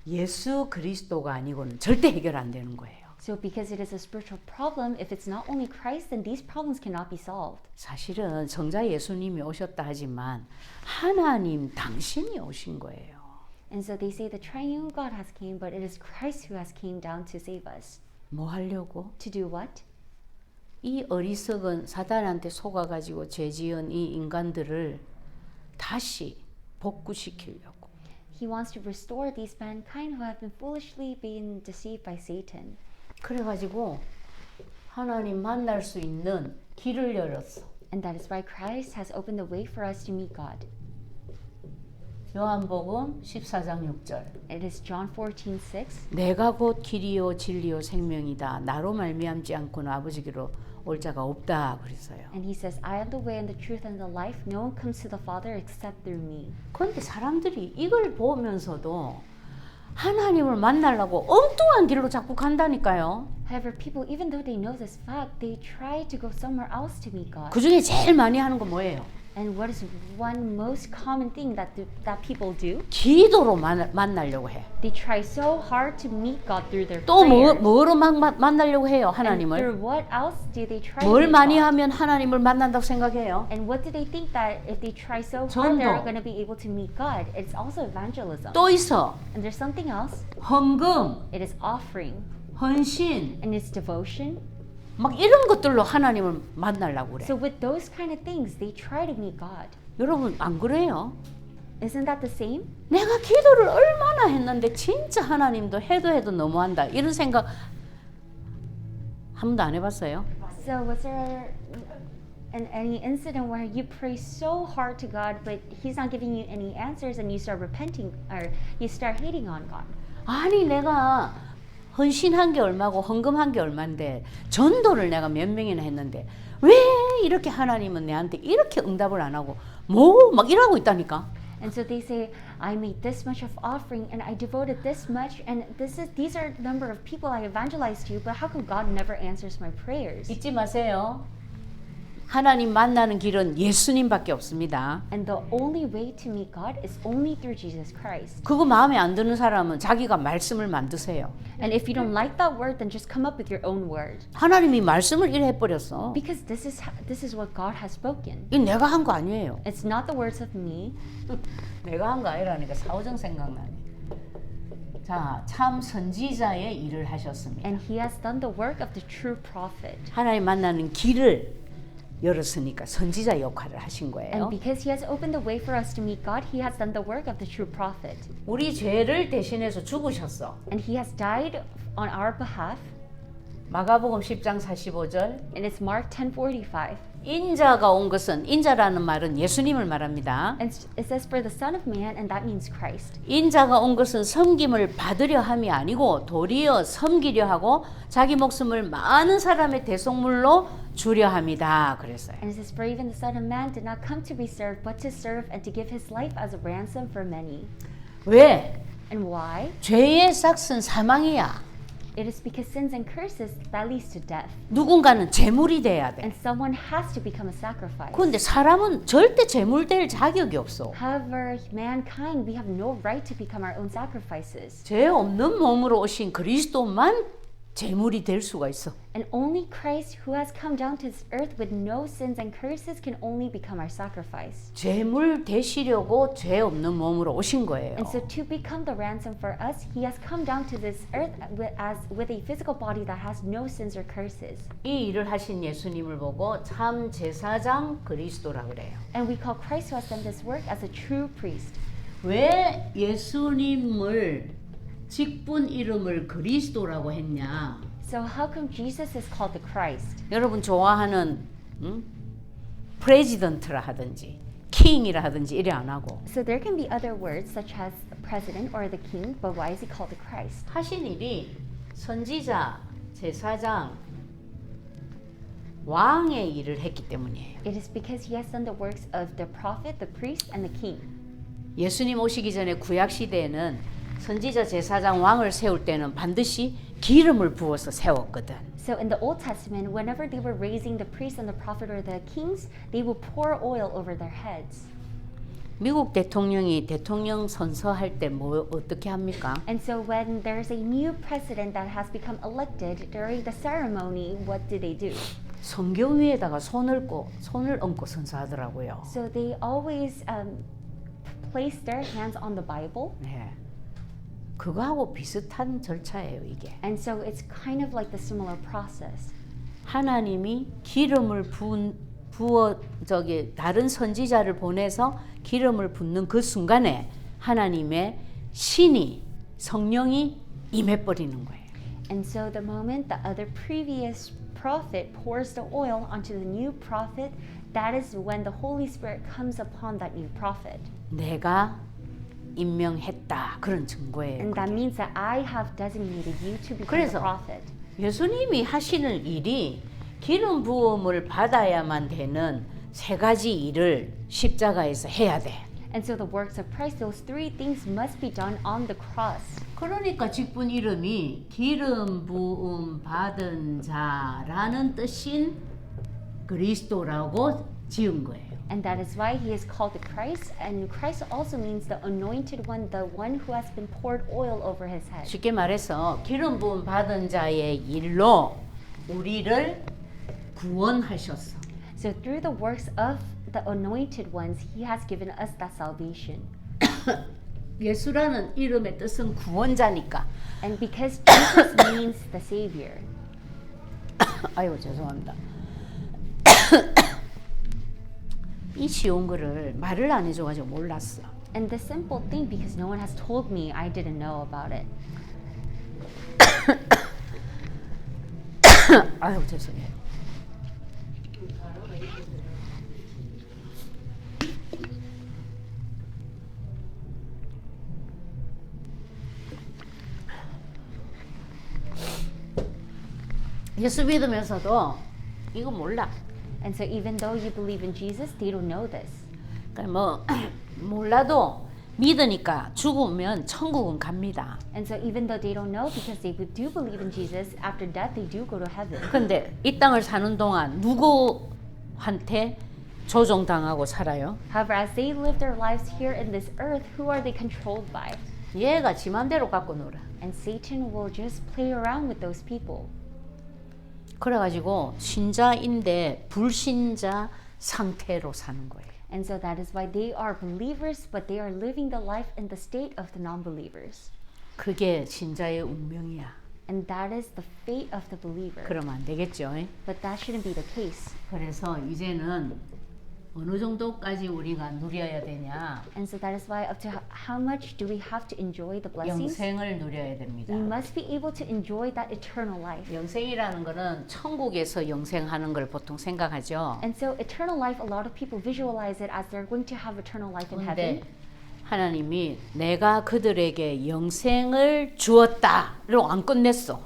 예수 그리스도가 아니고는 절대 해결 안 되는 거예요. So because it is a spiritual problem, if it's not only Christ, then these problems cannot be solved. 사실은 성자 예수님이 오셨다 하지만 하나님 당신이 오신 거예요. And so they say the triune God has came, but it is Christ who has came down to save us. 뭐 하려고? To do what? 이 어리석은 사단한테 속아가지고 죄지은 이 인간들을 다시 복구시키려고. He wants to restore these mankind who have been foolishly being deceived by Satan. 그래가지고 하나님 만날 수 있는 길을 열었어. And that is why Christ has opened the way for us to meet God. 요한복음 14장 6절. It is John 14:6. 내가 곧 길이요 진리요 생명이다. 나로 말미암지 않고는 아버지께로 올 자가 없다 그랬어요. And he says, I am the way and the truth and the life. No one comes to the Father except through me. 그런데 사람들이 이걸 보면서도 하나님을 만나려고 엉뚱한 길로 자꾸 간다니까요. However, people, even though they know this fact, they try to go somewhere else to meet God. 그 중에 제일 많이 하는 거 뭐예요? And what is one most common thing that people do? 기도로 만나려고 해. They try so hard to meet God through their 또 prayers. 뭐로 만나려고 해요? And 하나님을. through what else do they try to 뭘 meet 많이 God? 하면 하나님을 만난다고 생각해요? And what do they think that if they try so hard, 전도. they're going to be able to meet God? It's also evangelism. 또 있어. And there's something else. 헌금, It is offering. 헌신, And it's devotion. 막 이런 것들로 하나님을 만나려고 그래. So with those kind of things, they try to meet God. 여러분 안 그래요? Isn't that the same? 내가 기도를 얼마나 했는데 진짜 하나님도 해도 너무한다. 이런 생각 한 번도 안 해봤어요? So was there any incident where you pray so hard to God, but He's not giving you any answers, and you start repenting or you start hating on God? 아니 내가 헌신한 게 얼마고 헌금한 게 얼만데 전도를 내가 몇 명이나 했는데 왜 이렇게 하나님은 내한테 이렇게 응답을 안 하고 뭐 막 이러고 있다니까. And so they say, I made this much of offering, and I devoted this much, and these are the number of people I evangelized to, but how come God never answers my prayers? 잊지 마세요. 하나님 만나는 길은 예수님밖에 없습니다. And the only way to meet God is only through Jesus Christ. 그거 마음에 안 드는 사람은 자기가 말씀을 만드세요. And if you don't like that word, then just come up with your own word. 하나님이 말씀을 이래 해버렸어. Because this is what God has spoken. 이 내가 한 거 아니에요. It's not the words of me. 내가 한 거 아니라니까 사오정 생각나네. 자, 참 선지자의 일을 하셨습니다. And he has done the work of the true prophet. 하나님 만나는 길을 열었으니까 선지자 역할을 하신 거예요. And because he has opened the way for us to meet God, he has done the work of the true prophet. 우리 죄를 대신해서 죽으셨어. And he has died on our behalf. 마가복음 10장 45절. And it's Mark 10:45. 인자가 온 것은 인자라는 말은 예수님을 말합니다. And it says for the Son of Man, and that means Christ. 인자가 온 것은 섬김을 받으려 함이 아니고 도리어 섬기려 하고 자기 목숨을 많은 사람의 대속물로 주려 함이다 그랬어요. And it says for even the Son of Man did not come to be served, but to serve and to give his life as a ransom for many. 왜? And why? 죄의 삭은 사망이야. It is because sins and curses that leads to death. 누군가는 제물이 돼야 돼. And someone has to become a sacrifice. 그런데 사람은 절대 제물 될 자격이 없어. However, mankind, we have no right to become our own sacrifices. 죄 없는 몸으로 오신 그리스도만 제물이 될 수가 있어. And only Christ, who has come down to this earth with no sins and curses, can only become our sacrifice. 제물 되시려고 죄 없는 몸으로 오신 거예요. And so to become the ransom for us, he has come down to this earth with a physical body that has no sins or curses. 이 일을 하신 예수님을 보고 참 제사장 그리스도라 그래요. And we call Christ who has done this work as a true priest. 왜 예수님을 직분 이름을 그리스도라고 했냐? So how come Jesus is called the Christ? 여러분 좋아하는 프레지던트라 하든지 킹이라 하든지 이래 안 하고 So there can be other words such as president or the king, but why is he called the Christ? 하신 일이 선지자, 제사장, 왕의 일을 했기 때문이에요. It is because he has done the works of the prophet, the priest, and the king. 예수님 오시기 전에 구약 시대에는 선지자, 제사장, 왕을 세울 때는 반드시 기름을 부어서 세웠거든. So in the Old Testament, whenever they were raising the priest and the prophet or the kings, they would pour oil over their heads. 미국 대통령이 대통령 선서할 때 뭐 어떻게 합니까? And so when there's a new president that has become elected during the ceremony, what do they do? 성경 위에다가 손을 얹고 선서하더라고요. So they always place their hands on the Bible. 네. 그거하고 비슷한 절차예요, 이게. And so it's kind of like the similar process. 하나님이 기름을 부어 다른 선지자를 보내서 기름을 붓는 그 순간에 하나님의 신이 성령이 임해 버리는 거예요. And so the moment the other previous prophet pours the oil onto the new prophet, that is when the Holy Spirit comes upon that new prophet. 내가 임명했다. 그런 증거예요. And that means that I have designated you to become 그래서 a prophet. 예수님이 하시는 일이 기름 부음을 받아야만 되는 세 가지 일을 십자가에서 해야 돼. And so the works of Christ, those three things must be done on the cross. 그러니까 직분 이름이 기름 부음 받은 자라는 뜻인 그리스도라고 지은 거예요. And that is why he is called the Christ. And Christ also means the anointed one, the one who has been poured oil over his head. 쉽게 말해서 기름 부음 받은 자의 일로 우리를 구원하셨어. So through the works of the anointed ones, he has given us that salvation. 예수라는 이름의 뜻은 구원자니까. And because Jesus means the Savior. 아이고 죄송합니다. 이 쉬운 거를 말을 안 해줘가지고 몰랐어. And the simple thing, because no one has told me, I didn't know about it. 아이고 죄송해요. 예수 믿으면서도 이거 몰라. And so even though you believe in Jesus, they don't know this. 그러니까 뭐 몰라도 믿으니까 죽으면 천국은 갑니다. And so even though they don't know, because they do believe in Jesus, after death they do go to heaven. 근데 이 땅을 사는 동안 누구한테 조종당하고 살아요? However, as they live their lives here in this earth, who are they controlled by? 얘가 지 맘대로 갖고 놀아. And Satan will just play around with those people. 그래가지고 신자인데 불신자 상태로 사는 거예요. And so that is why they are believers, but they are living the life in the state of the non-believers. 그게 신자의 운명이야. And that is the fate of the believer. 그러면 안 되겠죠. But that shouldn't be the case. 그래서 이제는 어느 정도까지 우리가 누려야 되냐? And so that is why up to how much do we have to enjoy the blessings? 영생을 누려야 됩니다. We must be able to enjoy that eternal life. 영생이라는 거는 천국에서 영생하는 걸 보통 생각하죠. And so eternal life, a lot of people visualize it as they're going to have eternal life in heaven. 그런데 하나님이 내가 그들에게 영생을 주었다로 안 끝냈어.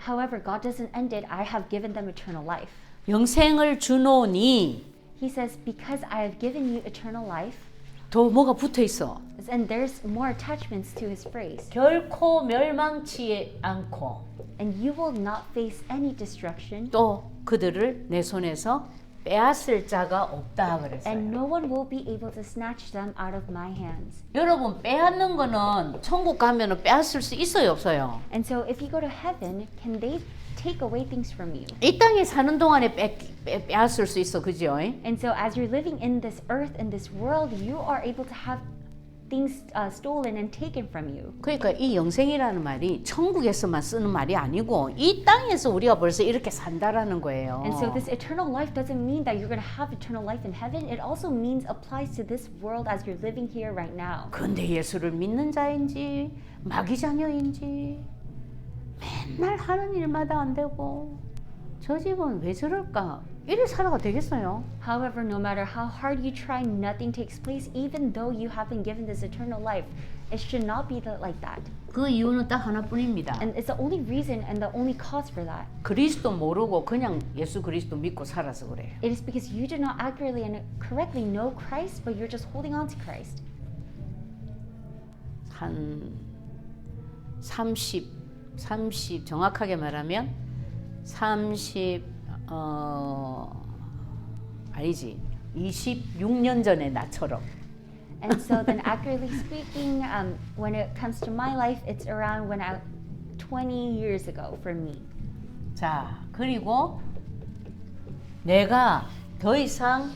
However, God doesn't end it, I have given them eternal life. 영생을 주노니 He says, because I have given you eternal life, 더 뭐가 붙어 있어. and there's more attachments to his phrase. 결코 멸망치 않고 And you will not face any destruction, 또 그들을 내 손에서 빼앗을 자가 없다 그랬어요. and no one will be able to snatch them out of my hands. 여러분 빼앗는 거는 천국 가면은 빼앗을 수 있어요, 없어요? And so if you go to heaven, can they take away things from you? 이 땅에 사는 동안에 빼앗을 수 있어, 그죠? And so as you're living in this earth, in this world, you are able to have things stolen and taken from you. 그러니까 이 영생이라는 말이 천국에서만 쓰는 말이 아니고 이 땅에서 우리가 벌써 이렇게 산다라는 거예요. And so this eternal life doesn't mean that you're going to have eternal life in heaven. It also means applies to this world as you're living here right now. 근데 예수를 믿는 자인지 마귀 자녀인지 맨날 하는 일마다 안 되고 저 집은 왜 저럴까? 이래 살아가 되겠어요? However, no matter how hard you try, nothing takes place, even though you have been given this eternal life. It should not be like that. 그 이유는 딱 하나뿐입니다. And it's the only reason and the only cause for that. 그리스도 모르고 그냥 예수 그리스도 믿고 살아서 그래요. It is because you do not accurately and correctly know Christ, but you're just holding on to Christ. 한 30 정확하게 말하면 아니지 26년 전에 나처럼 And so then accurately speaking, when it comes to my life, it's around 20 years ago for me. 자 그리고 내가 더 이상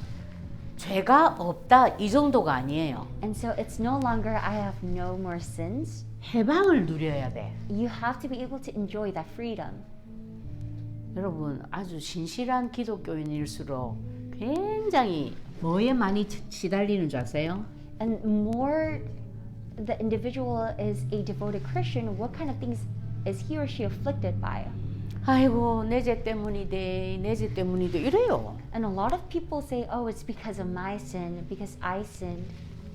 죄가 없다 이 정도가 아니에요. And so it's no longer I have no more sins. 해방을 누려야 돼. You have to be able to enjoy that freedom. 여러분 아주 신실한 기독교인일수록 굉장히 뭐에 많이 시달리는 줄 아세요? And more the individual is a devoted Christian, what kind of things is he or she afflicted by? 아이고 내 죄 때문이래 이래요. And a lot of people say, oh, it's because of my sin, because I sinned.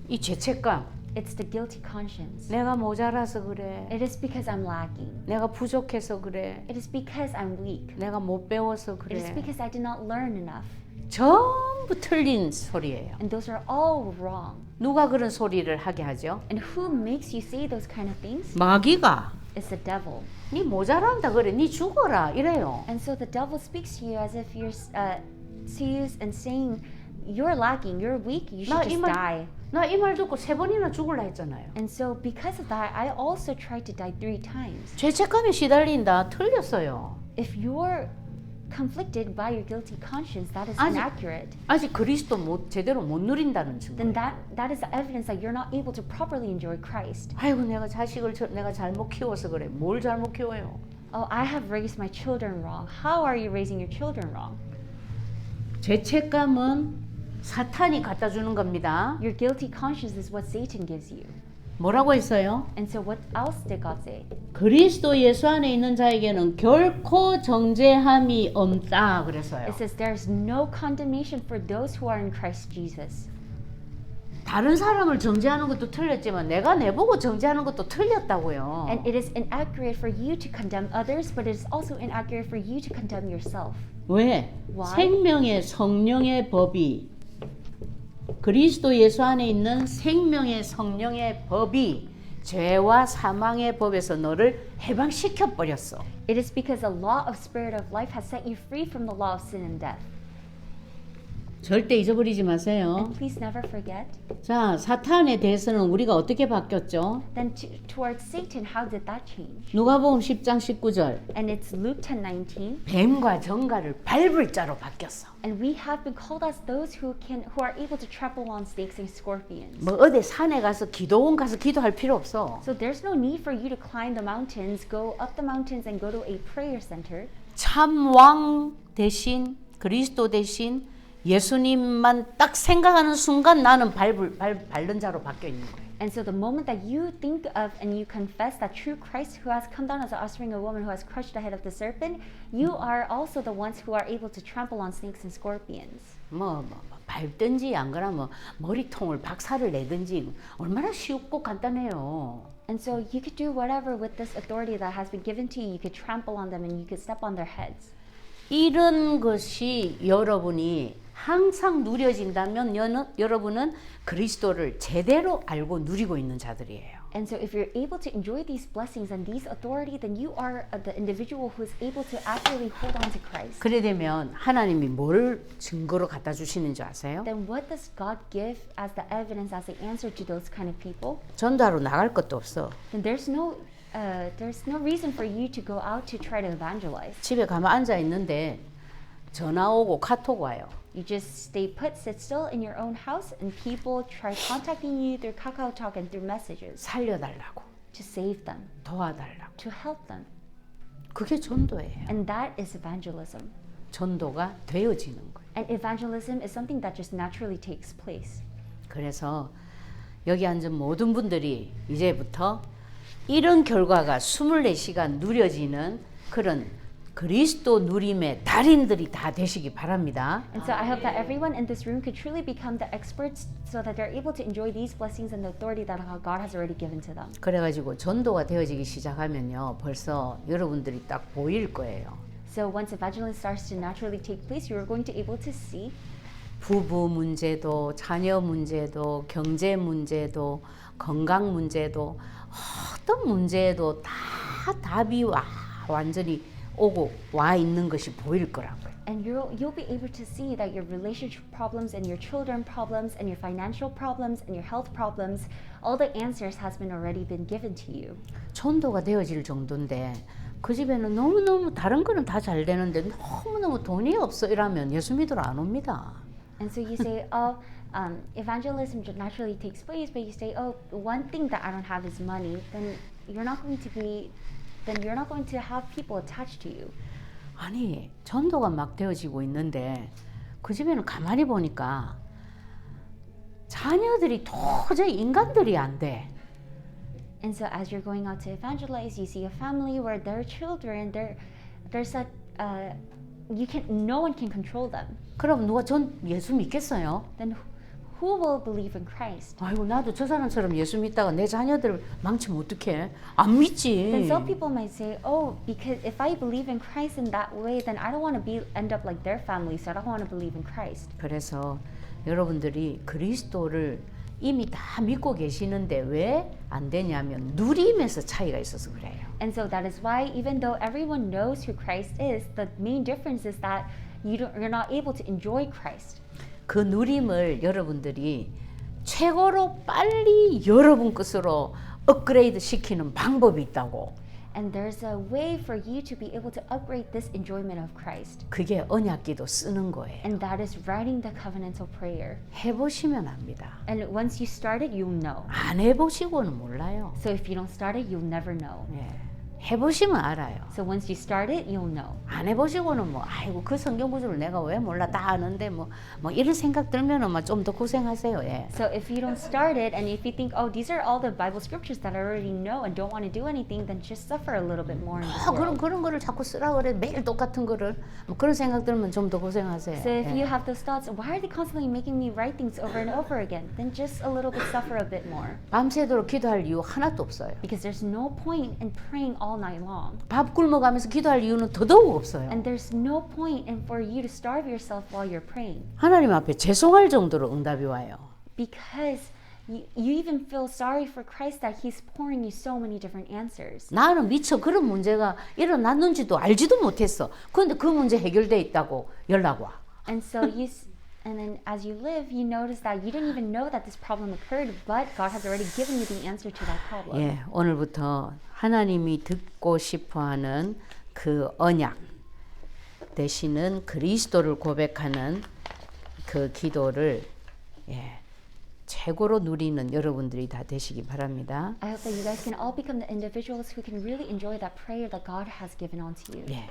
이 죄책감 It's the guilty conscience. 내가 모자라서 그래. It is because I'm lacking. 내가 부족해서 그래. It is because I'm weak. 내가 못 배워서 It is 그래. because I did not learn enough. 전부 틀린 소리예요. And those are all wrong. 누가 그런 소리를 하게 하죠? And who makes you say those kind of things? 마귀가 It's the devil. 네 모자란다 그래. 네 죽어라 이래요. And so the devil speaks to you as if you're to you and saying, you're lacking, you're weak, you should just die. 나 이 말 듣고 3번이나 죽을라 했잖아요. And so because of that, I also tried to die 3 times. 죄책감에 시달린다. 틀렸어요. If you're conflicted by your guilty conscience, that is inaccurate. 아직 그리스도 제대로 못 누린다는 Then 증거. that is the evidence that you're not able to properly enjoy Christ. 아이고 내가 자식을 내가 잘못 키워서 그래. 뭘 잘못 키워요? Oh, I have raised my children wrong. How are you raising your children wrong? 죄책감은 사탄이 갖다 주는 겁니다. Your guilty conscience is what Satan gives you. 뭐라고 했어요? And so what else did God say? 그리스도 예수 안에 있는 자에게는 결코 정죄함이 없다 그랬어요. It says there is no condemnation for those who are in Christ Jesus. 다른 사람을 정죄하는 것도 틀렸지만 내가 내보고 정죄하는 것도 틀렸다고요. And it is inaccurate for you to condemn others, but it is also inaccurate for you to condemn yourself. 왜? Why? 생명의 성령의 법이 그리스도 예수 안에 있는 생명의 성령의 법이 죄와 사망의 법에서 너를 해방시켜 버렸어. It is because the law of spirit of life has set you free from the law of sin and death. 절대 잊어버리지 마세요. And please never forget. 자, 사탄에 대해서는 우리가 어떻게 바뀌었죠? Then towards Satan, how did that change? 누가복음 10장 19절. And it's Luke 10:19. 뱀과 정갈을 밟을 자로 바뀌었어. And we have been called as those who are able to trample on snakes and scorpions. 뭐 어디 산에 가서 기도원 가서 기도할 필요 없어. So there's no need for you to climb the mountains, go up the mountains and go to a prayer center. 참 왕 대신 그리스도 대신 예수님만 딱 생각하는 순간 나는 밟는 자로 바뀌어 있는 거예요. And so the moment that you think of and you confess that true Christ who has come down as an offspring of a woman who has crushed the head of the serpent, you are also the ones who are able to trample on snakes and scorpions. 밟든지 안 그러면 머리통을 박살을 내든지 얼마나 쉽고 간단해요. And so you could do whatever with this authority that has been given to you. You could trample on them and you could step on their heads. 이런 것이 여러분이 항상 누려진다면 여러분은 그리스도를 제대로 알고 누리고 있는 자들이에요. And so if you're able to enjoy these blessings and these authority, then you are the individual who is able to accurately hold on to Christ. 그래 되면 하나님이 뭘 증거로 갖다 주시는 줄 아세요? Then what does God give as the evidence, as the answer to those kind of people? 전도하러 나갈 것도 없어. Then there's no reason for you to go out to try to evangelize. 집에 가면 앉아 있는데 전화 오고 카톡 와요. You just stay put, sit still in your own house, and people try contacting you through KakaoTalk and through messages 살려달라고, to save them, 도와달라고. to help them. 그게 전도예요. And that is evangelism. 전도가 되어지는 거예요. And evangelism is something that just naturally takes place. 그래서 여기 앉은 모든 분들이 이제부터 이런 결과가 24시간 누려지는 그런 그리스도 누림의 달인들이 다 되시기 바랍니다. And so I hope that everyone in this room could truly become the experts so that they're able to enjoy these blessings and the authority that God has already given to them. 그래가지고 전도가 되어지기 시작하면요, 벌써 여러분들이 딱 보일 거예요. So once evangelism starts to naturally take place, you're going to able to see 부부 문제도, 자녀 문제도, 경제 문제도, 건강 문제도, 어떤 문제에도 다 답이 완전히 오고 와 있는 것이 보일 거라고요. And you'll be able to see that your relationship problems and your children problems and your financial problems and your health problems, all the answers has been already been given to you. 전도가 되어질 정도인데 그 집에는 너무너무 다른 거는 다 잘 되는데 너무너무 돈이 없어 이러면 예수 믿으러 안 옵니다. And so you say, evangelism naturally takes place, but you say, one thing that I don't have is money, then you're not going to have people attached to you. 아니, 전도가 막 되어지고 있는데 그 집에는 가만히 보니까 자녀들이 도저히 인간들이 안 돼. And so as you're going out to evangelize, you see a family where their children, no one can control them. 그럼 누가 예수 믿겠어요? Then who will believe in Christ? 아이고 나도 저 사람처럼 예수 믿다가 내 자녀들 망치면 어떡해? 안 믿지. Then some people might say, oh, because if I believe in Christ in that way, then I don't want to end up like their family, so I don't want to believe in Christ. 그래서 여러분들이 그리스도를 이미 다 믿고 계시는데 왜 안 되냐면 누림에서 차이가 있어서 그래요. And so that is why, even though everyone knows who Christ is, the main difference is that you're not able to enjoy Christ. 그 누림을 여러분들이 최고로 빨리 여러분 것으로 업그레이드 시키는 방법이 있다고. And there's a way for you to be able to upgrade this enjoyment of Christ. 그게 언약기도 쓰는 거예요. And that is writing the covenantal prayer. 해보시면 압니다. And once you start it, you'll know. 안 해보시고는 몰라요. So if you don't start it, you'll never know. 예. 해보시면 알아요. So once you start it, you'll know. 안 해보시고는 뭐 아이고 그 성경 구절을 내가 왜 몰라 다 아는데 뭐 이런 생각 들면은 좀 더 고생하세요. 예. So if you don't start it and if you think, oh, these are all the Bible scriptures that I already know and don't want to do anything, then just suffer a little bit more in this world. 그런 거를 자꾸 쓰라 그래. 매일 똑같은 거를 그런 생각 들면 좀 더 고생하세요. So if 예. you have those thoughts, why are they constantly making me write things over and over again? Then just a little bit suffer a bit more. 밤새도록 기도할 이유 하나도 없어요. Because there's no point in praying all night long. 밥 굶어가면서 기도할 이유는 더더욱 없어요. And there's no point in for you to starve yourself while you're praying. 하나님 앞에 죄송할 정도로 응답이 와요. Because you even feel sorry for Christ that He's pouring you so many different answers. 나는 미처 그런 문제가 일어났는지도 알지도 못했어. 그런데 그 문제 해결돼 있다고 연락 와. And so and then as you live, you notice that you didn't even know that this problem occurred, but God has already given you the answer to that problem. 예, 오늘부터 하나님이 듣고 싶어하는 그 언약 되시는 그리스도를 고백하는 그 기도를 최고로 누리는 여러분들이 다 되시기 바랍니다. I hope that you guys can all become the individuals who can really enjoy that prayer that God has given onto you. 예,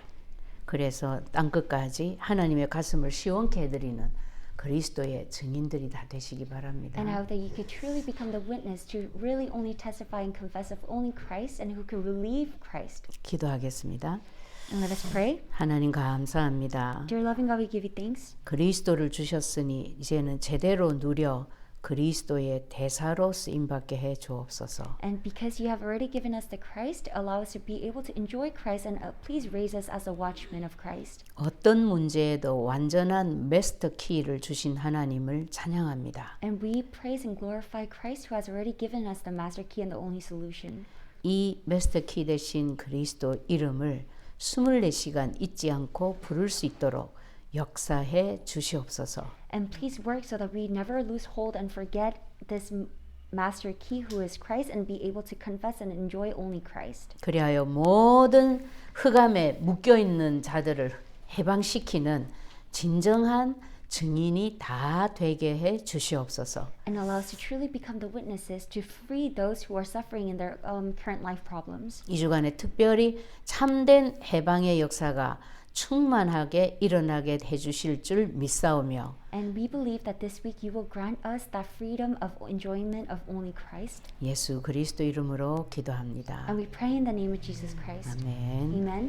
그래서 땅끝까지 하나님의 가슴을 시원케 해드리는 그리스도의 증인들이 다 되시기 바랍니다. And I hope that you could truly become the witness to really only testify and confess of only Christ and who could relieve Christ. 기도하겠습니다. And let us pray. 하나님 감사합니다. Dear loving God, we give you thanks. 그리스도를 주셨으니 이제는 제대로 누려 그리스도의 대사로 쓰임받게 해 주옵소서. And because you have already given us the Christ, allow us to be able to enjoy Christ and please raise us as a watchman of Christ. 어떤 문제에도 완전한 마스터 키를 주신 하나님을 찬양합니다. And we praise and glorify Christ who has already given us the master key and the only solution. 이 마스터 키 되신 그리스도 이름을 24시간 잊지 않고 부를 수 있도록 역사해 주시옵소서. And please work so that we never lose hold and forget this master key who is Christ and be able to confess and enjoy only Christ. 그리하여 모든 흑암에 묶여 있는 자들을 해방시키는 진정한 증인이 다 되게 해 주시옵소서. And allow us to truly become the witnesses to free those who are suffering in their current life problems. 이 주간에 특별히 참된 해방의 역사가 충만하게 일어나게 해주실 줄 믿사오며 And we believe that this week you will grant us that freedom of enjoyment of only Christ. 예수 그리스도 이름으로 기도합니다. And we pray in the name of Jesus Christ. 아멘. Amen.